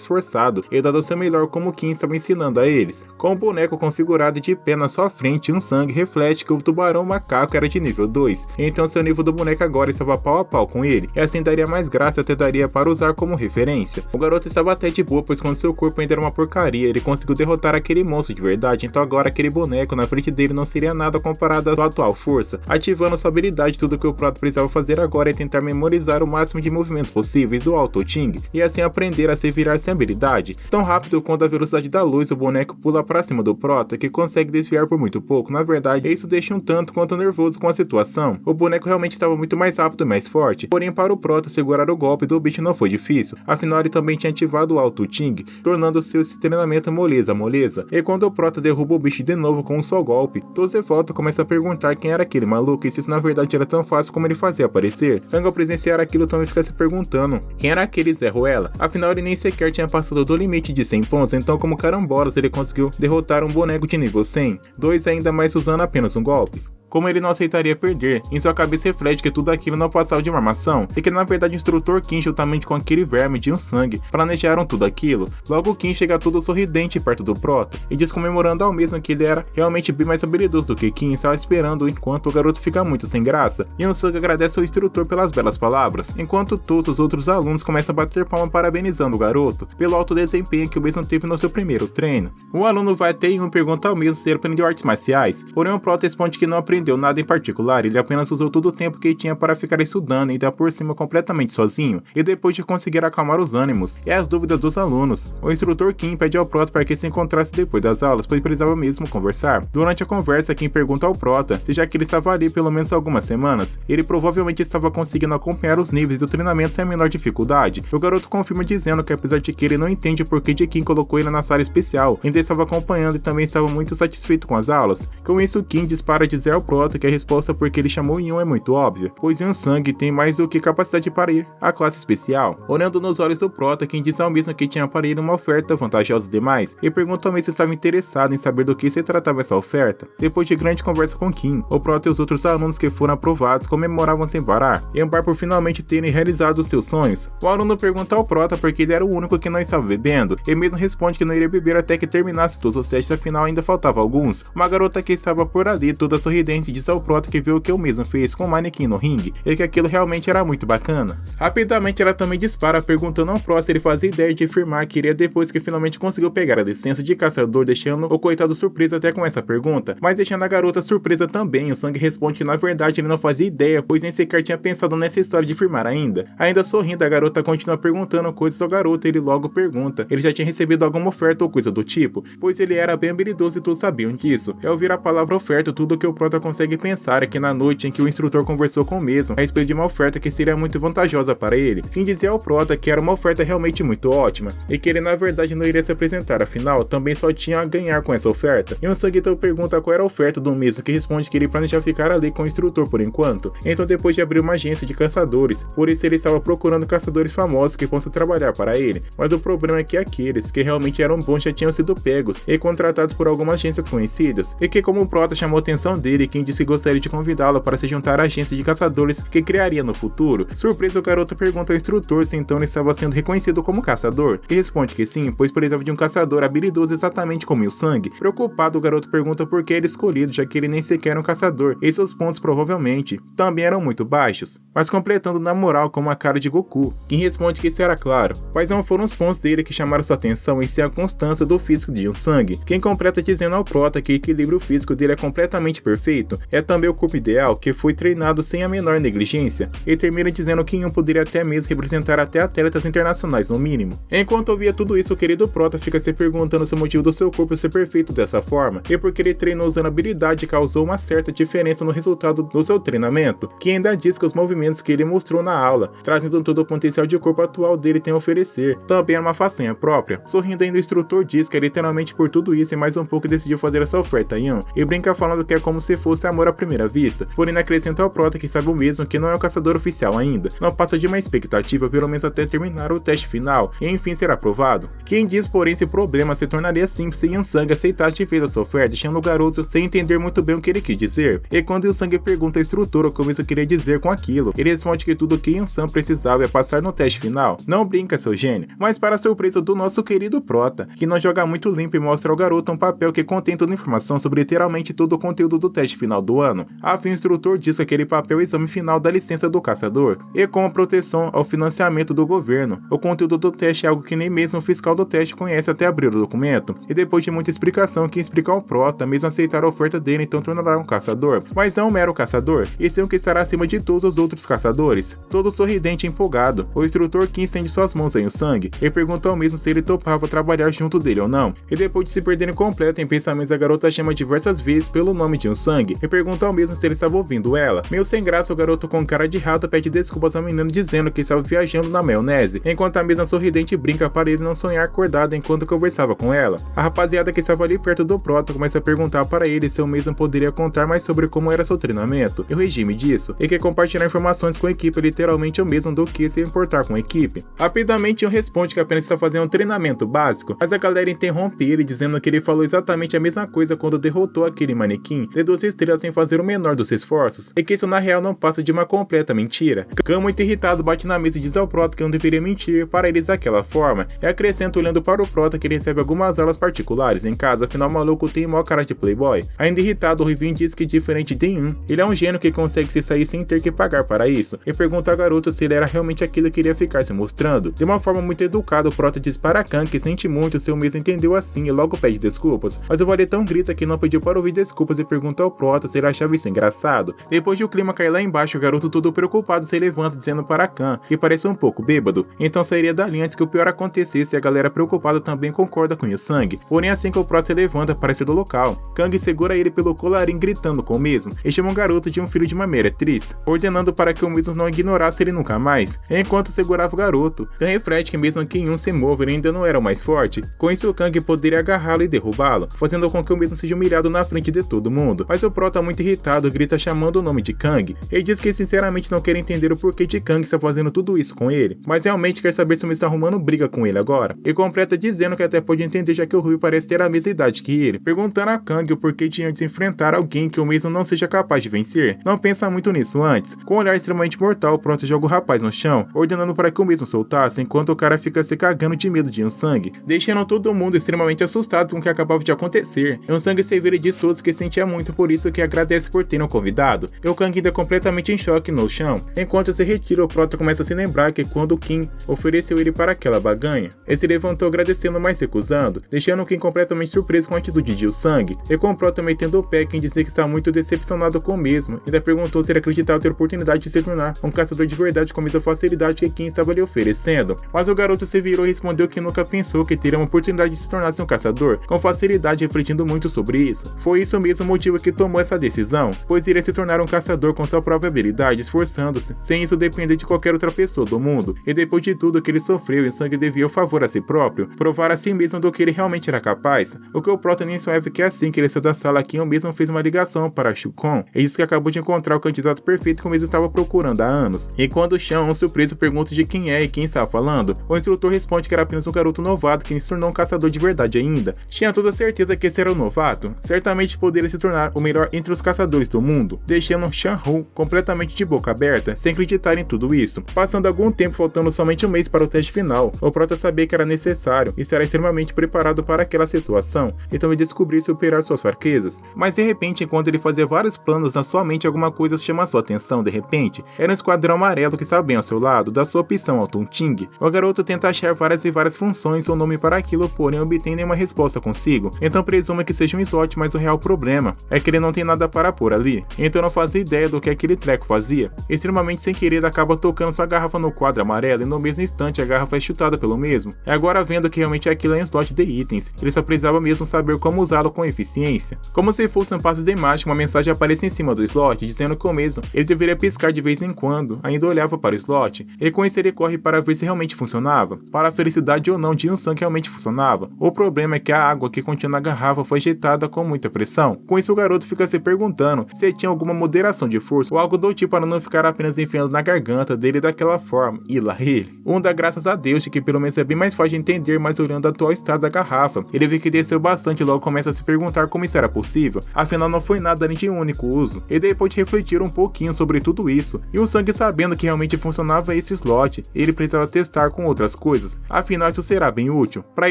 esforçado e dado o seu melhor como Kim estava ensinando a eles. Com o boneco configurado de pé na sua frente, um sangue reflete que o tubarão macaco era de nível 2, então seu nível do boneco agora estava pau a pau com ele, e assim daria mais graça, até daria para usar como referência. O garoto estava até de boa, pois quando seu corpo ainda era uma porcaria, ele conseguiu derrotar aquele monstro de verdade, então agora aquele boneco na frente dele não seria nada comparado à sua atual força. Ativando sua habilidade, tudo que o Prota precisava fazer agora é tentar memorizar o máximo de movimentos possíveis do Auto Ting, e assim aprender a se virar sem habilidade. Tão rápido quanto a velocidade da luz, o boneco pula pra cima do Prota, que consegue desviar por muito pouco. Na verdade, isso deixa um tanto quanto nervoso com a situação. O boneco realmente estava muito mais rápido e mais forte, porém para o Prota segurar o golpe do bicho não foi difícil, afinal ele também tinha ativado o Auto Ting, tornando seu treinamento moleza. E quando o Prota derruba o bicho de novo com um só golpe, todos de volta começam a perguntar quem era aquele maluco e se isso na verdade era tão fácil como ele fazia aparecer. Kang ao presenciar aquilo também fica se perguntando quem era aquele Zé Ruela, afinal ele nem sequer tinha passado do limite de 100 pontos, então como carambolas ele conseguiu derrotar um boneco de nível 100, dois ainda mais usando apenas um golpe. Como ele não aceitaria perder, em sua cabeça reflete que tudo aquilo não passava de uma armação, e que na verdade o instrutor Kim, juntamente com aquele verme de um sangue, planejaram tudo aquilo. Logo Kim chega todo sorridente perto do Prota, e diz comemorando ao mesmo que ele era realmente bem mais habilidoso do que Kim, estava esperando enquanto o garoto fica muito sem graça. E um sangue agradece ao instrutor pelas belas palavras, enquanto todos os outros alunos começam a bater palma parabenizando o garoto, pelo alto desempenho que o mesmo teve no seu primeiro treino. O aluno vai até Yun e pergunta ao mesmo se ele aprendeu artes marciais, porém o Prota responde que não aprendeu aprendeu nada em particular, ele apenas usou todo o tempo que tinha para ficar estudando e ainda por cima completamente sozinho, e depois de conseguir acalmar os ânimos e as dúvidas dos alunos, o instrutor Kim pede ao Prota para que se encontrasse depois das aulas, pois precisava mesmo conversar. Durante a conversa, Kim pergunta ao Prota se já que ele estava ali pelo menos algumas semanas, ele provavelmente estava conseguindo acompanhar os níveis do treinamento sem a menor dificuldade. O garoto confirma dizendo que apesar de que ele não entende o porquê de Kim colocou ele na sala especial, ainda estava acompanhando e também estava muito satisfeito com as aulas. Com isso, Kim dispara a dizer ao Prota que a resposta porque ele chamou Yun é muito óbvia, pois Yun Sang tem mais do que capacidade para ir à classe especial. Olhando nos olhos do Prota, Kim diz ao mesmo que tinha para ele uma oferta vantajosa demais e pergunta ao mesmo se estava interessado em saber do que se tratava essa oferta. Depois de grande conversa com Kim, o Prota e os outros alunos que foram aprovados comemoravam sem parar, e Ambar por finalmente terem realizado os seus sonhos. O aluno pergunta ao Prota porque ele era o único que não estava bebendo, e mesmo responde que não iria beber até que terminasse todos os testes, afinal ainda faltava alguns. Uma garota que estava por ali, toda sorridente, diz ao Prota que viu o que o mesmo fez com o manequim no ringue, e que aquilo realmente era muito bacana. Rapidamente ela também dispara perguntando ao Prota se ele fazia ideia de afirmar que iria depois que finalmente conseguiu pegar a licença de caçador, deixando o coitado surpreso até com essa pergunta, mas deixando a garota surpresa também. O Sang responde que na verdade ele não fazia ideia, pois nem sequer tinha pensado nessa história de firmar ainda. Ainda sorrindo, a garota continua perguntando coisas ao garoto e ele logo pergunta ele já tinha recebido alguma oferta ou coisa do tipo, pois ele era bem habilidoso e todos sabiam disso. Ao ouvir a palavra oferta, tudo que o Prota consegue pensar é que na noite em que o instrutor conversou com o mesmo a respeito de uma oferta que seria muito vantajosa para ele, Kim dizia ao Prota que era uma oferta realmente muito ótima e que ele na verdade não iria se apresentar, afinal também só tinha a ganhar com essa oferta. E o Sang então pergunta qual era a oferta do mesmo, que responde que ele planeja ficar ali com o instrutor por enquanto. Então depois de abrir uma agência de caçadores, por isso ele estava procurando caçadores famosos que possam trabalhar para ele, mas o problema é que aqueles que realmente eram bons já tinham sido pegos e contratados por algumas agências conhecidas, e que como o Prota chamou a atenção dele, quem disse que gostaria de convidá-lo para se juntar à agência de caçadores que criaria no futuro. Surpreso, o garoto pergunta ao instrutor se então ele estava sendo reconhecido como caçador, e responde que sim, pois precisava de um caçador habilidoso exatamente como o Sang. Preocupado, o garoto pergunta por que ele é escolhido, já que ele nem sequer era um caçador, e seus pontos provavelmente também eram muito baixos, mas completando na moral com uma cara de Goku. Quem responde que isso era claro, mas não foram os pontos dele que chamaram sua atenção, e sim a constância do físico de Yun Sang. Quem completa dizendo ao Prota que o equilíbrio físico dele é completamente perfeito, é também o corpo ideal que foi treinado sem a menor negligência, e termina dizendo que Yun poderia até mesmo representar até atletas internacionais no mínimo. Enquanto ouvia tudo isso, o querido Prota fica se perguntando se o motivo do seu corpo ser perfeito dessa forma, e porque ele treinou usando habilidade causou uma certa diferença no resultado do seu treinamento, que ainda diz que os movimentos que ele mostrou na aula, trazendo todo o potencial de corpo atual dele tem a oferecer, também é uma façanha própria. Sorrindo ainda, o instrutor diz que é literalmente por tudo isso e mais um pouco decidiu fazer essa oferta a Yun, e brinca falando que é como se fosse amor à primeira vista, porém acrescenta ao Prota que sabe o mesmo que não é o caçador oficial ainda, não passa de uma expectativa pelo menos até terminar o teste final e enfim ser aprovado. Quem diz porém esse problema se tornaria simples se Yun Sang aceitasse de vez essa oferta, deixando o garoto sem entender muito bem o que ele quis dizer. E quando Yun Sang pergunta ao instrutor o que o mesmo queria dizer com aquilo, ele responde que tudo o que Yun Sang precisava é passar no teste final. Não brinca, seu gênio, mas para a surpresa do nosso querido Prota, que não joga muito limpo e mostra ao garoto um papel que contém toda a informação sobre literalmente todo o conteúdo do teste final do ano. Afim, o instrutor diz que aquele papel é o exame final da licença do caçador, e com a proteção ao financiamento do governo. O conteúdo do teste é algo que nem mesmo o fiscal do teste conhece até abrir o documento, e depois de muita explicação, quem explica ao Prota, mesmo aceitar a oferta dele, então tornará um caçador, mas não um mero caçador, e sim um que estará acima de todos os outros caçadores. Todo sorridente e empolgado, o instrutor Kim estende suas mãos em Yun Sang e pergunta ao mesmo se ele topava trabalhar junto dele ou não, e depois de se perderem completo em pensamentos, a garota chama diversas vezes pelo nome de Yun Sang e pergunta ao mesmo se ele estava ouvindo ela. Meio sem graça, o garoto com cara de rato pede desculpas ao menino dizendo que estava viajando na maionese, enquanto a mesma sorridente brinca para ele não sonhar acordado enquanto conversava com ela. A rapaziada que estava ali perto do Prota começa a perguntar para ele se o mesmo poderia contar mais sobre como era seu treinamento e o regime disso, e que compartilhar informações com a equipe é literalmente o mesmo do que se importar com a equipe. Rapidamente Yun responde que apenas está fazendo um treinamento básico, mas a galera interrompe ele dizendo que ele falou exatamente a mesma coisa quando derrotou aquele manequim de 2 estrelas sem fazer o menor dos esforços, e que isso na real não passa de uma completa mentira. Khan, muito irritado, bate na mesa e diz ao Prota que não deveria mentir para eles daquela forma, e acrescenta olhando para o Prota que ele recebe algumas aulas particulares em casa, afinal o maluco tem mó cara de playboy. Ainda irritado, o Rivin diz que diferente de Yun, ele é um gênio que consegue se sair sem ter que pagar para isso, e pergunta ao garoto se ele era realmente aquilo que iria ficar se mostrando. De uma forma muito educada, o Prota diz para Khan que sente muito se o mesmo entendeu assim e logo pede desculpas, mas o valetão grita que não pediu para ouvir desculpas e pergunta ao Prota Prota se ele achava isso engraçado. Depois de o clima cair lá embaixo, o garoto todo preocupado se levanta dizendo para Khan que parece um pouco bêbado, então sairia dali antes que o pior acontecesse, e a galera preocupada também concorda com Hyun-Sang. Porém, assim que o Prota se levanta para sair do local, Kang segura ele pelo colarinho gritando com o mesmo e chama o garoto de um filho de uma meretriz, ordenando para que o mesmo não ignorasse ele nunca mais, enquanto segurava o garoto. Kang reflete que mesmo que Hyun se mova, ele ainda não era o mais forte, com isso Kang poderia agarrá-lo e derrubá-lo, fazendo com que o mesmo seja humilhado na frente de todo mundo. Mas o Prota, muito irritado, grita chamando o nome de Kang. Ele diz que sinceramente não quer entender o porquê de Kang está fazendo tudo isso com ele, mas realmente quer saber se o mesmo está arrumando briga com ele agora. E completa dizendo que até pode entender, já que o Rui parece ter a mesma idade que ele, perguntando a Kang o porquê de antes enfrentar alguém que o mesmo não seja capaz de vencer. Não pensa muito nisso antes. Com um olhar extremamente mortal, o Prota joga o rapaz no chão, ordenando para que o mesmo soltasse, enquanto o cara fica se cagando de medo de Hyun-Sang, deixando todo mundo extremamente assustado com o que acabava de acontecer. Hyun-Sang se vira e diz todos que sentia muito, por isso que agradece por terem o convidado. E o Kang ainda completamente em choque no chão. Enquanto se retira, o Prota começa a se lembrar que quando o Kim ofereceu ele para aquela baganha, ele se levantou agradecendo, mas recusando, deixando o Kim completamente surpreso com a atitude de Hyun-Sang, e com o Prota metendo o pé em dizer que está muito decepcionado com o mesmo, ainda perguntou se ele acreditava ter oportunidade de se tornar um caçador de verdade com a mesma facilidade que Kim estava lhe oferecendo. Mas o garoto se virou e respondeu que nunca pensou que teria uma oportunidade de se tornar um caçador com facilidade, refletindo muito sobre isso. Foi isso mesmo o motivo que tomou essa decisão, pois iria se tornar um caçador com sua própria habilidade, esforçando-se, sem isso depender de qualquer outra pessoa do mundo. E depois de tudo que ele sofreu, Hyun-Sang devia o favor a si próprio, provar a si mesmo do que ele realmente era capaz. O que o Prota nem sonhava que assim que ele saiu da sala, Kim mesmo fez uma ligação para Shukon e disse que acabou de encontrar o candidato perfeito que o mesmo estava procurando há anos. E quando Sean, surpreso, pergunta de quem é e quem está falando, o instrutor responde que era apenas um garoto novato que se tornou um caçador de verdade ainda. Tinha toda certeza que esse era o novato, certamente poderia se tornar o melhor entre os caçadores do mundo, deixando Shan-Hu completamente de boca aberta, sem acreditar em tudo isso. Passando algum tempo, faltando somente um mês para o teste final, o Prota sabia que era necessário e estará extremamente preparado para aquela situação, e também descobrir e superar suas fraquezas. Mas de repente, enquanto ele fazia vários planos na sua mente, alguma coisa chama sua atenção. De repente, era um esquadrão amarelo que estava bem ao seu lado, da sua opção Alton-Ting. O garoto tenta achar várias e várias funções ou nome para aquilo, porém não obtém nenhuma resposta consigo, então presume que seja um slot, mas o real problema é que ele não tem nada para pôr ali, então não fazia ideia do que aquele treco fazia. Extremamente sem querer, acaba tocando sua garrafa no quadro amarelo e no mesmo instante a garrafa é chutada pelo mesmo. E agora, vendo que realmente aquilo é um slot de itens, ele só precisava mesmo saber como usá-lo com eficiência. Como se fosse um passe de mágica, uma mensagem aparece em cima do slot, dizendo que o mesmo ele deveria piscar de vez em quando, ainda olhava para o slot, e com isso ele corre para ver se realmente funcionava, para a felicidade ou não de Hyun-Sang realmente funcionava. O problema é que a água que continha na garrafa foi injetada com muita pressão. Com isso o garoto fica se perguntando se tinha alguma moderação de força ou algo do tipo para não ficar apenas enfiando na garganta dele daquela forma. E lá ele dá graças a Deus de que pelo menos é bem mais fácil de entender, mas olhando o atual estado da garrafa, ele vê que desceu bastante e logo começa a se perguntar como isso era possível, afinal não foi nada nem de único uso. E depois de refletir um pouquinho sobre tudo isso, e o Sang sabendo que realmente funcionava esse slot, ele precisava testar com outras coisas, afinal isso será bem útil para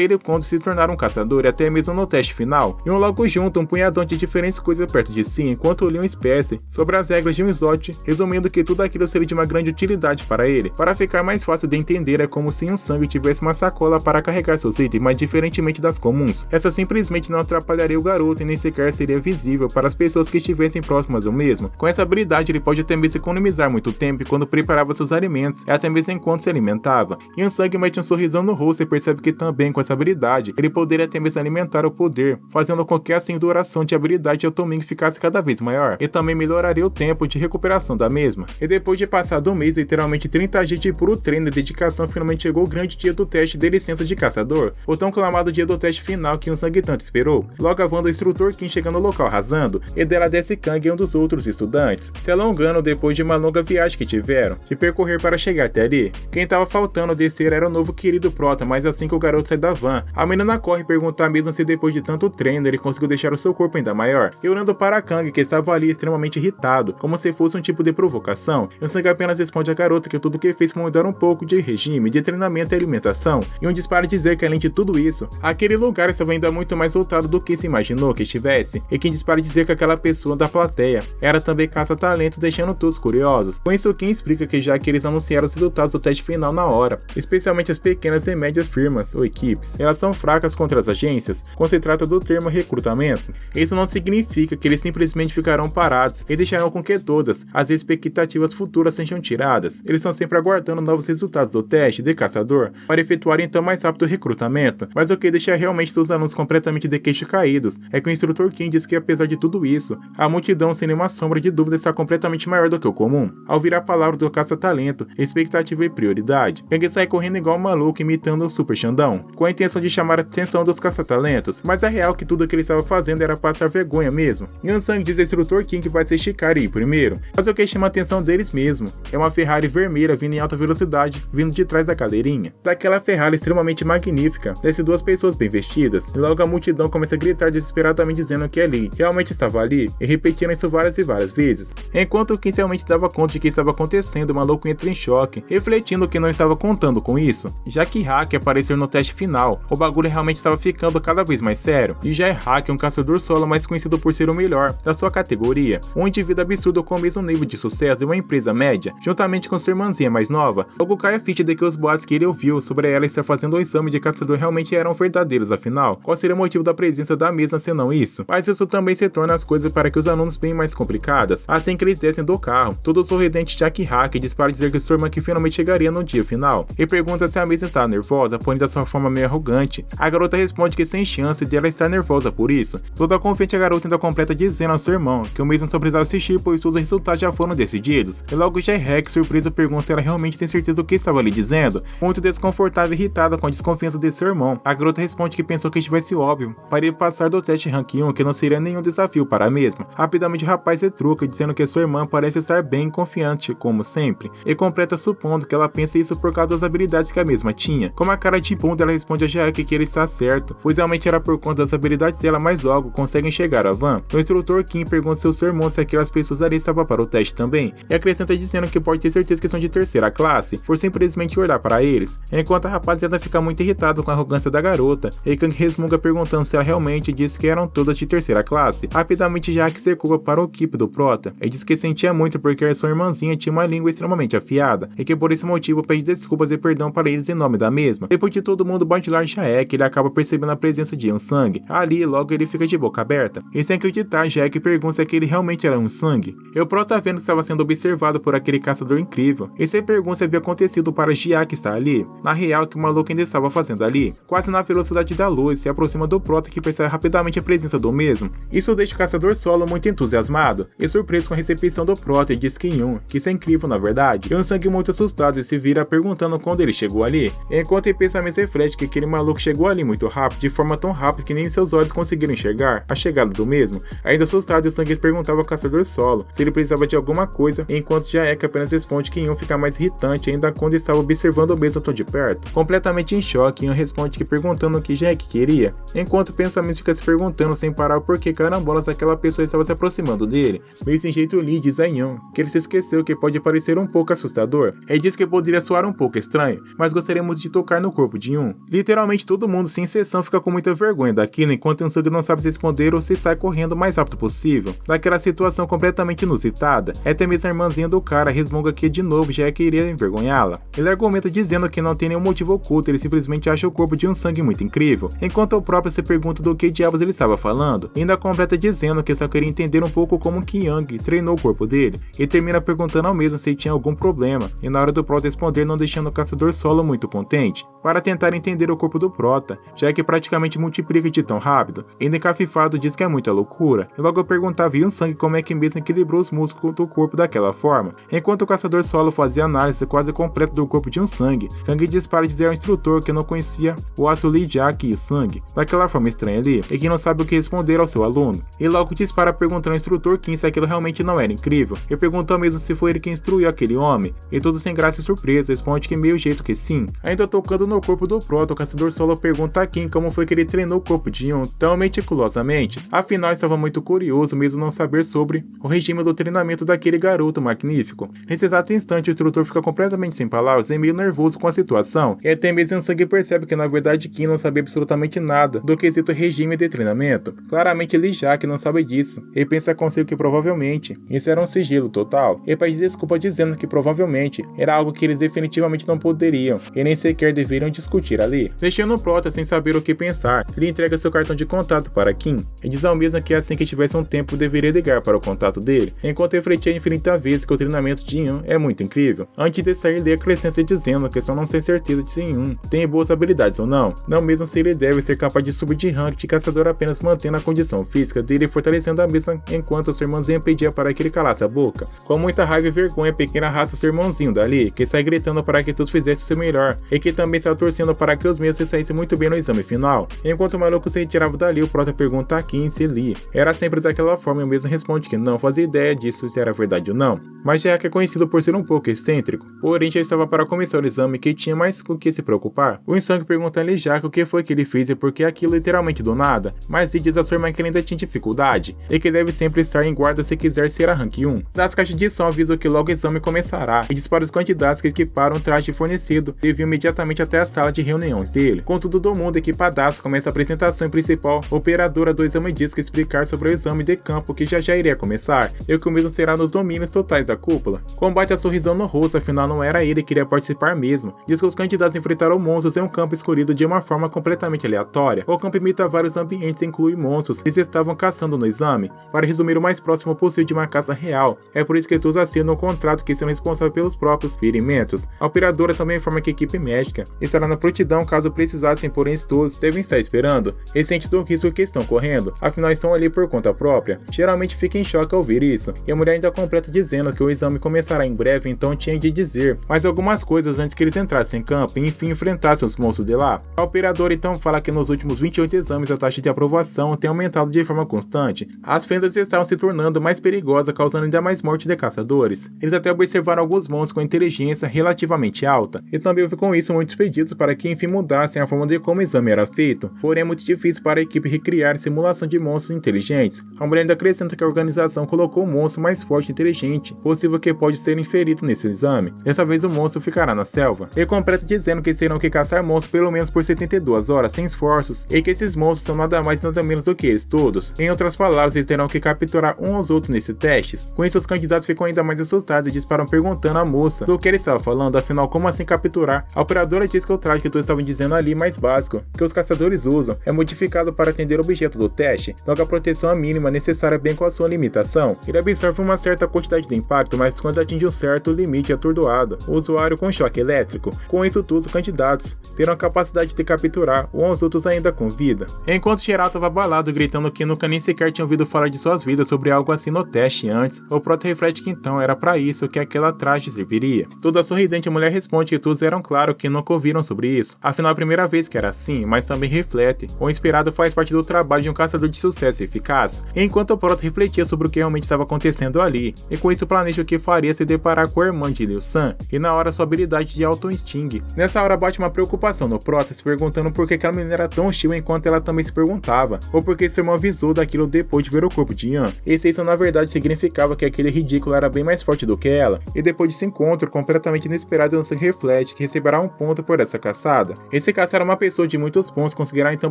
ele quando se tornar um caçador e até mesmo no teste final. E logo junta um punhadão de diferentes coisas perto de si enquanto lia uma espécie sobre as regras de um slot, resumindo que tudo aquilo seria de uma grande utilidade para ele. Para ficar mais fácil de entender, é como se Hyun-Sang tivesse uma sacola para carregar seus itens, mas diferentemente das comuns. Essa simplesmente não atrapalharia o garoto e nem sequer seria visível para as pessoas que estivessem próximas do mesmo. Com essa habilidade ele pode até mesmo economizar muito tempo quando preparava seus alimentos e até mesmo enquanto se alimentava. Hyun-Sang mete um sorrisão no rosto e percebe que também com essa habilidade ele poderia até mesmo alimentar o poder, fazendo com que assim a duração de habilidade de Alton-Ming ficasse cada vez maior, e também melhoraria o tempo de recuperação da mesma. E depois de passado um mês, literalmente 30 dias de puro treino e dedicação, finalmente chegou o grande dia do teste de licença de caçador, o tão clamado dia do teste final que Hyun-Sang tanto esperou. Logo avando o instrutor Kim chegando no local arrasando, e dela desce Kang e um dos outros estudantes, se alongando depois de uma longa viagem que tiveram, de percorrer para chegar até ali. Quem tava faltando descer era o novo querido Prota, mas assim que o garoto sai da van, a menina corre perguntar mesmo se depois de tanto treino ele conseguiu deixar o seu corpo ainda maior, e olhando para Kang que estava ali extremamente irritado, como se fosse um tipo de provocação. Hyun-Sang apenas responde à garota que tudo que fez foi mudar um pouco de regime, de treinamento e alimentação, e um dispara dizer que além de tudo isso, aquele lugar estava ainda muito mais voltado do que se imaginou que estivesse, e quem dispara dizer que aquela pessoa da plateia era também caça-talento, deixando todos curiosos. Com isso, Kim explica que já que eles anunciaram os resultados do teste final na hora, especialmente as pequenas e médias firmas ou equipes, elas são fracas contra as agências, quando se trata do termo recrutamento. Isso não significa que que eles simplesmente ficarão parados e deixarão com que todas as expectativas futuras sejam tiradas. Eles estão sempre aguardando novos resultados do teste de caçador para efetuar então mais rápido o recrutamento, mas o que deixa realmente todos os alunos completamente de queixo caídos é que o instrutor Kim diz que apesar de tudo isso, a multidão sem nenhuma sombra de dúvida está completamente maior do que o comum. Ao ouvir a palavra do caça-talento, expectativa e prioridade, Kang sai correndo igual um maluco imitando o Super Xandão, com a intenção de chamar a atenção dos caça-talentos, mas a real que tudo que ele estava fazendo era passar vergonha mesmo. Yang diz ao instrutor Kim que vai se esticar e ir primeiro, mas o que chama a atenção deles mesmo é uma Ferrari vermelha vindo em alta velocidade, vindo de trás da cadeirinha. Daquela Ferrari extremamente magnífica, desce duas pessoas bem vestidas, e logo a multidão começa a gritar desesperadamente dizendo que ali realmente estava ali, e repetindo isso várias e várias vezes. Enquanto o Kim realmente dava conta de que estava acontecendo, o maluco entra em choque, refletindo que não estava contando com isso, já que Hack apareceu no teste final, o bagulho realmente estava ficando cada vez mais sério, e já é Hack um caçador solo mais conhecido por ser o melhor da sua categoria, um indivíduo absurdo com o mesmo nível de sucesso de uma empresa média, juntamente com sua irmãzinha mais nova. Logo cai a ficha de que os boatos que ele ouviu sobre ela estar fazendo o exame de caçador realmente eram verdadeiros, afinal, qual seria o motivo da presença da mesma senão isso? Mas isso também se torna as coisas para que os alunos bem mais complicadas. Assim que eles descem do carro, todo sorridente Jack Hack dispara dizer que sua irmã que finalmente chegaria no dia final, e pergunta se a mesma está nervosa, porém da sua forma meio arrogante. A garota responde que sem chance de ela estar nervosa por isso. Toda confiante, a garota ainda completa dizendo ao seu irmão que o mesmo só precisava assistir, pois os resultados já foram decididos. E logo Jack, surpresa, pergunta se ela realmente tem certeza do que estava lhe dizendo. Muito desconfortável e irritada com a desconfiança de seu irmão, a garota responde que pensou que estivesse óbvio para ele passar do teste Rank 1, que não seria nenhum desafio para a mesma. Rapidamente o rapaz retruca, dizendo que sua irmã parece estar bem confiante, como sempre, e completa supondo que ela pensa isso por causa das habilidades que a mesma tinha. Com uma cara de bunda, ela responde a Jack que ele está certo, pois realmente era por conta das habilidades dela, mas logo conseguem chegar à van. O instrutor Kim pergunta ao seu irmão se aquelas pessoas ali estavam para o teste também, e acrescenta dizendo que pode ter certeza que são de terceira classe, por simplesmente olhar para eles, enquanto a rapaziada fica muito irritada com a arrogância da garota, e Kang resmunga perguntando se ela realmente disse que eram todas de terceira classe. Rapidamente Jack se curva para o equipe do Prota, e diz que sentia muito porque a sua irmãzinha tinha uma língua extremamente afiada, e que por esse motivo pede desculpas e perdão para eles em nome da mesma. Depois de todo mundo batilar Jack, ele acaba percebendo a presença de Yang. Ali, logo ele fica de boca aberta, e sem acreditar, Jack pergunta se aquele realmente era Yang. E o Prota vendo que estava sendo observado por aquele caçador incrível, e se pergunta se havia acontecido para Jack estar ali. Na real, que o maluco ainda estava fazendo ali, quase na velocidade da luz, se aproxima do Prota, que percebe rapidamente a presença do mesmo. Isso deixa o caçador solo muito entusiasmado e surpreso com a recepção do Prota, e diz que isso é incrível na verdade. Yang muito assustado e se vira perguntando quando ele chegou ali, enquanto em pensamento reflete que aquele maluco chegou ali muito rápido, de forma tão rápida que nem seus olhos conseguiram enxergar a chegada do mesmo. Ainda assustado, Yang perguntava ao caçador solo se ele precisava de alguma coisa, enquanto Jack apenas responde que fica mais irritante ainda quando estava observando o mesmo tão de perto. Completamente em choque, Yang responde que perguntando o que Jack queria, enquanto o pensamento fica se perguntando sem parar por que carambolas aquela pessoa estava se aproximando dele. Meio sem jeito, Lee diz a Yang que ele se esqueceu que pode parecer um pouco assustador. Ele diz que poderia soar um pouco estranho, mas gostaríamos de tocar no corpo de Literalmente todo mundo, sem exceção, fica com muita vergonha daquilo, enquanto Yang não sabe se esconder ou se sai correndo o mais rápido possível daquela situação completamente inusitada. Até mesmo a irmãzinha do cara resmunga que de novo Jack iria envergonhá-la. Ele argumenta dizendo que não tem nenhum motivo oculto, ele simplesmente acha o corpo de Yang muito incrível, enquanto o próprio se pergunta do que diabos ele estava falando, e ainda completa dizendo que só queria entender um pouco como que Yang treinou o corpo dele, e termina perguntando ao mesmo se tinha algum problema, e na hora do Prota responder, não deixando o caçador solo muito contente. Para tentar entender o corpo do Prota, Jack praticamente multiplica de tão rápido, e ainda encafifado diz que é muita loucura, e logo perguntava a Yang como é que mesmo equilibrou os músculos do corpo daquela forma. Enquanto o caçador solo fazia análise quase completa do corpo de Yang, Kang dispara dizer ao instrutor que não conhecia o astro Lee Jack e Yang daquela forma estranha ali, e que não sabe o que responder ao seu aluno. E logo dispara perguntando ao instrutor Kim se aquilo realmente não era incrível, e perguntou mesmo se foi ele que instruiu aquele homem, e todo sem graça e surpresa responde que meio jeito que sim. Ainda tocando no corpo do Prota, o caçador solo pergunta a Kim como foi que ele treinou o corpo de tão meticulosamente, afinal estava muito curioso mesmo não saber sobre o regime do treinamento daquele garoto magnífico. Nesse exato instante, o instrutor fica completamente sem palavras e meio nervoso com a situação, e até mesmo Yang percebe que na verdade Kim não sabia absolutamente nada do quesito regime de treinamento. Claramente Lee Jack não sabe disso, e pensa consigo que provavelmente isso era um sigilo total, e pede desculpa dizendo que provavelmente era algo que eles definitivamente não poderiam, e nem sequer deveriam deveriam discutir ali. Deixando o Prota sem saber o que pensar, ele entrega seu cartão de contato para Kim e diz ao mesmo que assim que tivesse um tempo deveria ligar para o contato dele, enquanto refletia infinitas vezes que o treinamento de Ian é muito incrível. Antes de sair, ele acrescenta dizendo que só não tem certeza de se Ian tem boas habilidades ou não mesmo se ele deve ser capaz de subir de rank de caçador apenas mantendo a condição física dele e fortalecendo a mesma enquanto seu irmãozinho pedia para que ele calasse a boca. Com muita raiva e vergonha, a pequena arrasta seu irmãozinho dali, que sai gritando para que todos fizessem o seu melhor, e que também está torcendo para que os mesmos se saíssem muito bem no exame final. Enquanto o maluco se retirava dali, o Prota pergunta a Kim se Lee era sempre daquela forma e o mesmo responde que não fazia ideia disso se era verdade ou não. Mas Jack é conhecido por ser um pouco excêntrico, porém já estava para começar o exame que tinha mais com o que se preocupar. O Insang pergunta a ele Jack o que foi que ele fez e por que aquilo literalmente do nada, mas ele diz a sua irmã que ele ainda tinha dificuldade e que deve sempre estar em guarda se quiser ser a rank 1. Das caixas de som avisam que logo o exame começará e diz para os candidatos que equiparam o traje fornecido e imediatamente até a sala de reuniões dele. Com todo mundo equipadaço, começa a apresentação principal. A operadora do exame diz que explicar sobre o exame de campo que já iria começar e que o mesmo será nos domínios totais da cúpula. Combate a sorrisão no rosto, afinal não era ele que iria participar mesmo. Diz que os candidatos enfrentaram monstros em um campo escolhido de uma forma completamente aleatória. O campo imita vários ambientes e inclui monstros que se estavam caçando no exame, para resumir o mais próximo possível de uma caça real. É por isso que todos assinam um contrato que são responsáveis pelos próprios ferimentos. A operadora também informa que a equipe médica estará na prontidão caso precisassem, porém todos devem estar esperando e cientes do risco que estão correndo, afinal estão ali por conta própria. Geralmente fica em choque ao ouvir isso, e a mulher ainda completa dizendo que o exame começará em breve, então tinha de dizer mais algumas coisas antes que eles entrassem em campo e enfim enfrentassem os monstros de lá. A operadora então fala que nos últimos 28 exames a taxa de aprovação tem aumentado de forma constante. As fendas estavam se tornando mais perigosas, causando ainda mais morte de caçadores. Eles até observaram alguns monstros com inteligência relativamente alta, e também houve com isso muitos pedidos para que enfim mudassem a forma de como o exame era feito, porém é muito difícil para a equipe recriar simulação de monstros inteligentes. A mulher ainda acrescenta que a organização colocou um monstro mais forte e inteligente, possível que pode ser inferido nesse exame. Dessa vez o monstro ficará na selva. Ele completa dizendo que terão que caçar monstros pelo menos por 72 horas sem esforços, e que esses monstros são nada mais e nada menos do que eles todos. Em outras palavras, eles terão que capturar uns aos outros nesses testes. Com isso, os candidatos ficam ainda mais assustados e disparam perguntando à moça do que ele estava falando, afinal como assim capturar? A operadora diz que o traje que todos estavam dizendo ali mais básico, que os caçadores usam, é modificado para atender o objeto do teste, logo a proteção é mínima necessária bem com a sua limitação. Ele absorve uma certa quantidade de impacto, mas quando atinge um certo limite é atordoado. O usuário com choque elétrico. Com isso, todos os candidatos terão a capacidade de capturar uns aos outros ainda com vida. Enquanto geral estava abalado, gritando que nunca nem sequer tinha ouvido falar de suas vidas sobre algo assim no teste antes, o Prota reflete que então era para isso que aquela traje serviria. Toda sorridente, a mulher responde que todos eram claro que nunca ouviram sobre isso, afinal é a primeira vez que era assim, mas também reflete. O inspirado faz parte do trabalho de um caçador de sucesso eficaz, enquanto o Prota refletia sobre o que realmente estava acontecendo ali, e com isso planeja o que faria se deparar com a irmã de Liu San, e na hora sua habilidade de auto-extingue. Nessa hora bate uma preocupação no Prota, se perguntando por que aquela menina era tão hostil enquanto ela também se perguntava, ou porque seu irmão avisou daquilo depois de ver o corpo de Ian. Isso na verdade significava que aquele ridículo era bem mais forte do que ela, e depois desse encontro completamente inesperado, ela se reflete que receberá um ponto por essa caçada. Esse caça era uma pessoa de muitos pontos, conseguirá então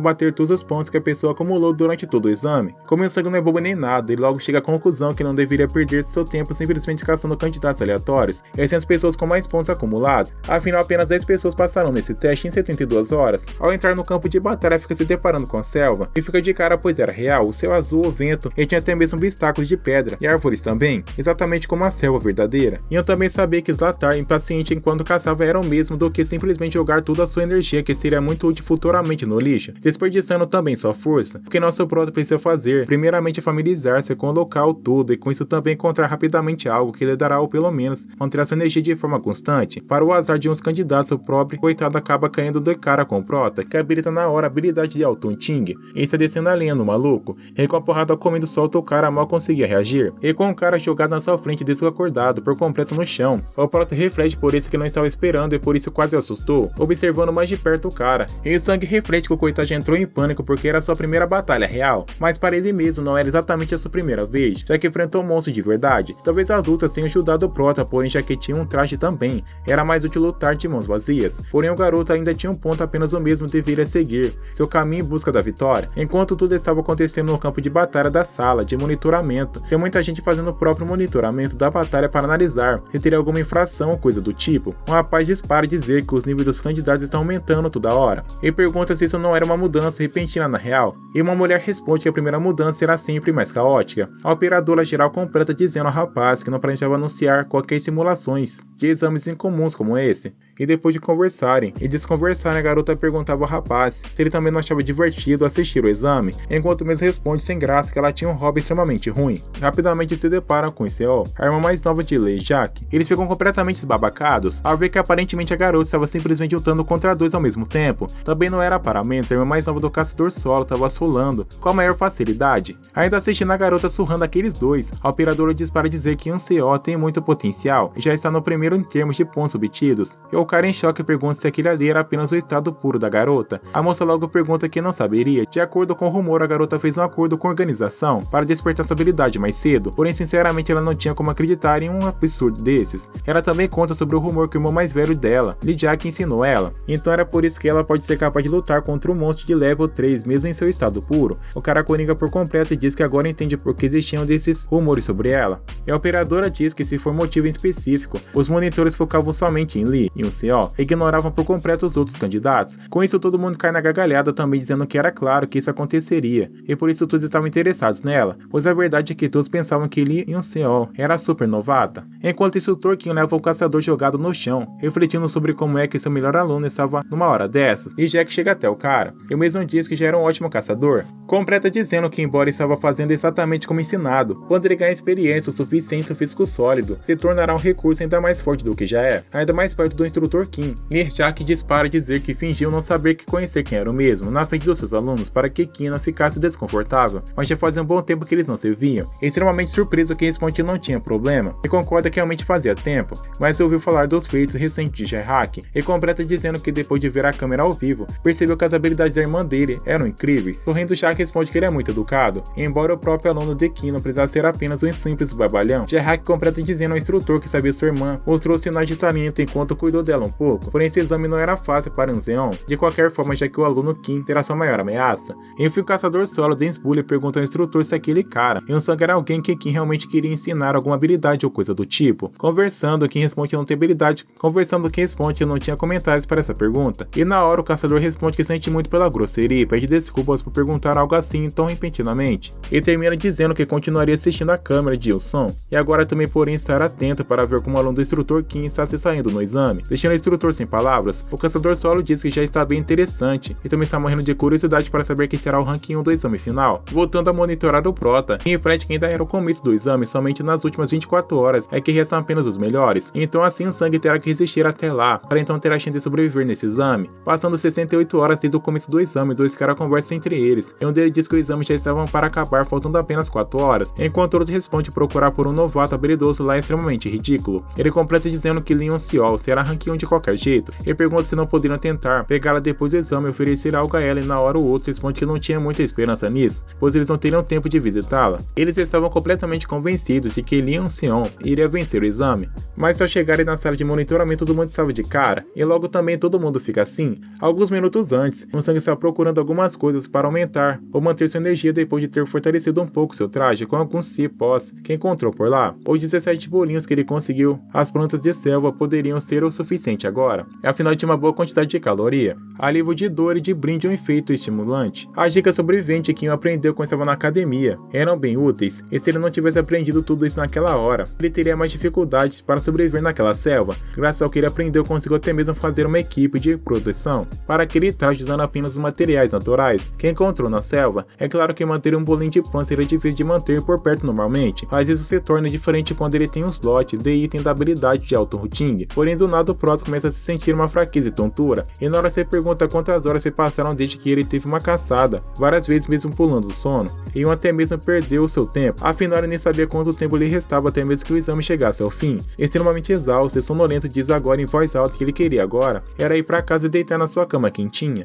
bater todos os pontos que a pessoa acumulou durante todo o exame. Como o sangue não é bobo nem nada, ele logo chega à conclusão que não deveria perder seu tempo simplesmente caçando candidatos aleatórios, e assim as pessoas com mais pontos acumulados. Afinal, apenas 10 pessoas passaram nesse teste em 72 horas. Ao entrar no campo de batalha, fica se deparando com a selva, e fica de cara pois era real, o céu azul, o vento, e tinha até mesmo obstáculos de pedra, e árvores também, exatamente como a selva verdadeira. E eu também sabia que Zlatar, impaciente enquanto caçava, era o mesmo do que simplesmente jogar toda a sua energia, que seria muito útil futuramente no lixo, desperdiçando também sua força. O que nosso Prota precisa fazer, primeiramente é familiarizar-se com o local todo, e com isso também encontrar rapidamente algo que lhe dará ou pelo menos manter a sua energia de forma constante. Para o azar de uns candidatos, o próprio coitado acaba caindo de cara com o Prota, que habilita na hora a habilidade de auto-ting, e está descendo a lenha no maluco, e com a porrada comendo solta o cara mal conseguia reagir, e com o cara jogado na sua frente desacordado por completo no chão. O Prota reflete por isso que não estava esperando e por isso quase o assustou, observando mais de perto o cara, e o sangue reflete que o coitado já entrou em pânico porque era sua primeira batalha real, mas para ele mesmo não era exatamente a sua primeira vez, já que enfrentou um monstro de verdade. Talvez as lutas tenham ajudado o Prota, porém já que tinha um traje também, era mais útil lutar de mãos vazias, porém o garoto ainda tinha um ponto, apenas o mesmo deveria seguir, seu caminho em busca da vitória. Enquanto tudo estava acontecendo no campo de batalha da sala de monitoramento, tinha muita gente fazendo o próprio monitoramento da batalha para analisar se teria alguma infração ou coisa do tipo. Um rapaz dispara dizer que os níveis dos dos candidatos está aumentando toda hora. Ele pergunta se isso não era uma mudança repentina na real, e uma mulher responde que a primeira mudança será sempre mais caótica. A operadora geral completa dizendo ao rapaz que não planejava anunciar qualquer simulações de exames incomuns como esse. E depois de conversarem e desconversarem, a garota perguntava ao rapaz se ele também não achava divertido assistir o exame, enquanto o mesmo responde sem graça que ela tinha um hobby extremamente ruim. Rapidamente se deparam com Seol, a irmã mais nova de Lee e Jack. Eles ficam completamente esbabacados ao ver que aparentemente a garota estava simplesmente lutando contra dois ao mesmo tempo. Também não era para menos, a irmã mais nova do caçador solo estava solando com a maior facilidade. Ainda assistindo a garota surrando aqueles dois, a operadora diz para dizer que Seol tem muito potencial e já está no primeiro em termos de pontos obtidos. E o cara em choque pergunta se aquele ali era apenas o estado puro da garota. A moça logo pergunta que não saberia. De acordo com o rumor, a garota fez um acordo com a organização para despertar sua habilidade mais cedo, porém sinceramente ela não tinha como acreditar em um absurdo desses. Ela também conta sobre o rumor que o irmão mais velho dela, Lee Jack, ensinou ela. Então era por isso que ela pode ser capaz de lutar contra um monstro de level 3 mesmo em seu estado puro. O cara coringa por completo e diz que agora entende por que existiam desses rumores sobre ela. E a operadora diz que se for motivo em específico, os monitores focavam somente em Lee e Seol, ignoravam por completo os outros candidatos. Com isso todo mundo cai na gargalhada também, dizendo que era claro que isso aconteceria, e por isso todos estavam interessados nela, pois a verdade é que todos pensavam que Lee e Seol era super novata. Enquanto isso, o Torquinho leva o caçador jogado no chão, refletindo sobre como é que seu melhor aluno estava numa hora dessas, e Jack chega até o cara. Ele mesmo diz que já era um ótimo caçador. Completa dizendo que embora estava fazendo exatamente como ensinado, quando ele ganhar experiência o suficiente, seu físico sólido se tornará um recurso ainda mais forte do que já é, ainda mais perto do instrutor Kim. E Jack dispara dizer que fingiu não saber que conhecer quem era o mesmo na frente dos seus alunos para que Kim não ficasse desconfortável, mas já fazia um bom tempo que eles não se viam. Extremamente surpreso que responde que não tinha problema e concorda que realmente fazia tempo, mas ouviu falar dos feitos recentes de Jack e completa dizendo que depois de ver a câmera ao vivo, percebeu que as habilidades da irmã dele eram incríveis. Sorrindo, Jack responde que ele é muito educado, embora o próprio aluno de Kim não precisasse ser apenas um simples babalhão. Jack completa dizendo ao instrutor que sabia sua irmã mostrou sinais de talento enquanto cuidou dela um pouco, porém esse exame não era fácil para Zeon, de qualquer forma, já que o aluno Kim terá sua maior ameaça. Enfim, o caçador solo Dance Bully pergunta ao instrutor se aquele cara Sang era alguém que Kim realmente queria ensinar alguma habilidade ou coisa do tipo. Conversando, Kim responde que não tem habilidade, Kim responde que não tinha comentários para essa pergunta, e na hora o caçador responde que sente muito pela grosseria e pede desculpas por perguntar algo assim tão repentinamente. Ele termina dizendo que continuaria assistindo a câmera de Ilson, e agora também porém estar atento para ver como o aluno do instrutor Kim está se saindo no exame. Deixando o instrutor sem palavras, o caçador solo diz que já está bem interessante e também está morrendo de curiosidade para saber quem será o ranking 1 do exame final. Voltando a monitorar o Prota, e reflete que ainda era o começo do exame, somente nas últimas 24 horas é que restam apenas os melhores, então assim o sangue terá que resistir até lá, para então ter a chance de sobreviver nesse exame. Passando 68 horas desde o começo do exame, dois caras conversam entre eles, e um deles diz que o exame já estava para acabar faltando apenas 4 horas, enquanto o outro responde procurar por um novato habilidoso lá extremamente ridículo. Ele completa dizendo que Lee Seol será ranking 1 de qualquer jeito, e pergunta se não poderiam tentar pegá-la depois do exame e oferecer algo a ela, e na hora o outro responde que não tinha muita esperança nisso, pois eles não teriam tempo de visitá-la. Eles estavam completamente convencidos de que Lee Seol iria vencer o exame, mas ao chegarem na sala de monitoramento todo mundo estava de cara, e logo também todo mundo fica assim. Alguns minutos antes, Sang estava procurando algumas coisas para aumentar ou manter sua energia depois de ter fortalecido um pouco seu traje com alguns cipós que encontrou por lá. Os 17 bolinhos que ele conseguiu, as plantas de selva poderiam ser o suficiente agora, afinal tinha uma boa quantidade de caloria, alívio de dor e de brinde um efeito estimulante. As dicas sobreviventes que aprendeu quando estava na academia eram bem úteis, e se ele não tivesse aprendido tudo isso naquela hora, ele teria mais dificuldades para sobreviver naquela selva. Graças ao que ele aprendeu, conseguiu até mesmo fazer uma equipe de proteção para aquele traje usando apenas os materiais naturais que encontrou na selva. É claro que manter um bolinho de planta seria difícil de manter por perto normalmente, mas isso se torna diferente quando ele tem um slot de item da habilidade de Auto Routing. Porém, do nada o Proto começa a se sentir uma fraqueza e tontura, e na hora você pergunta quantas horas se passaram desde que ele teve uma caçada, várias vezes mesmo pulando o sono, e um até mesmo perdeu o seu tempo, afinal ele nem sabia quanto tempo lhe restava até mesmo que o exame chegasse ao fim. Extremamente exausto e sonolento, diz agora em voz alta que ele queria agora era ir para casa e deitar na sua cama quentinha.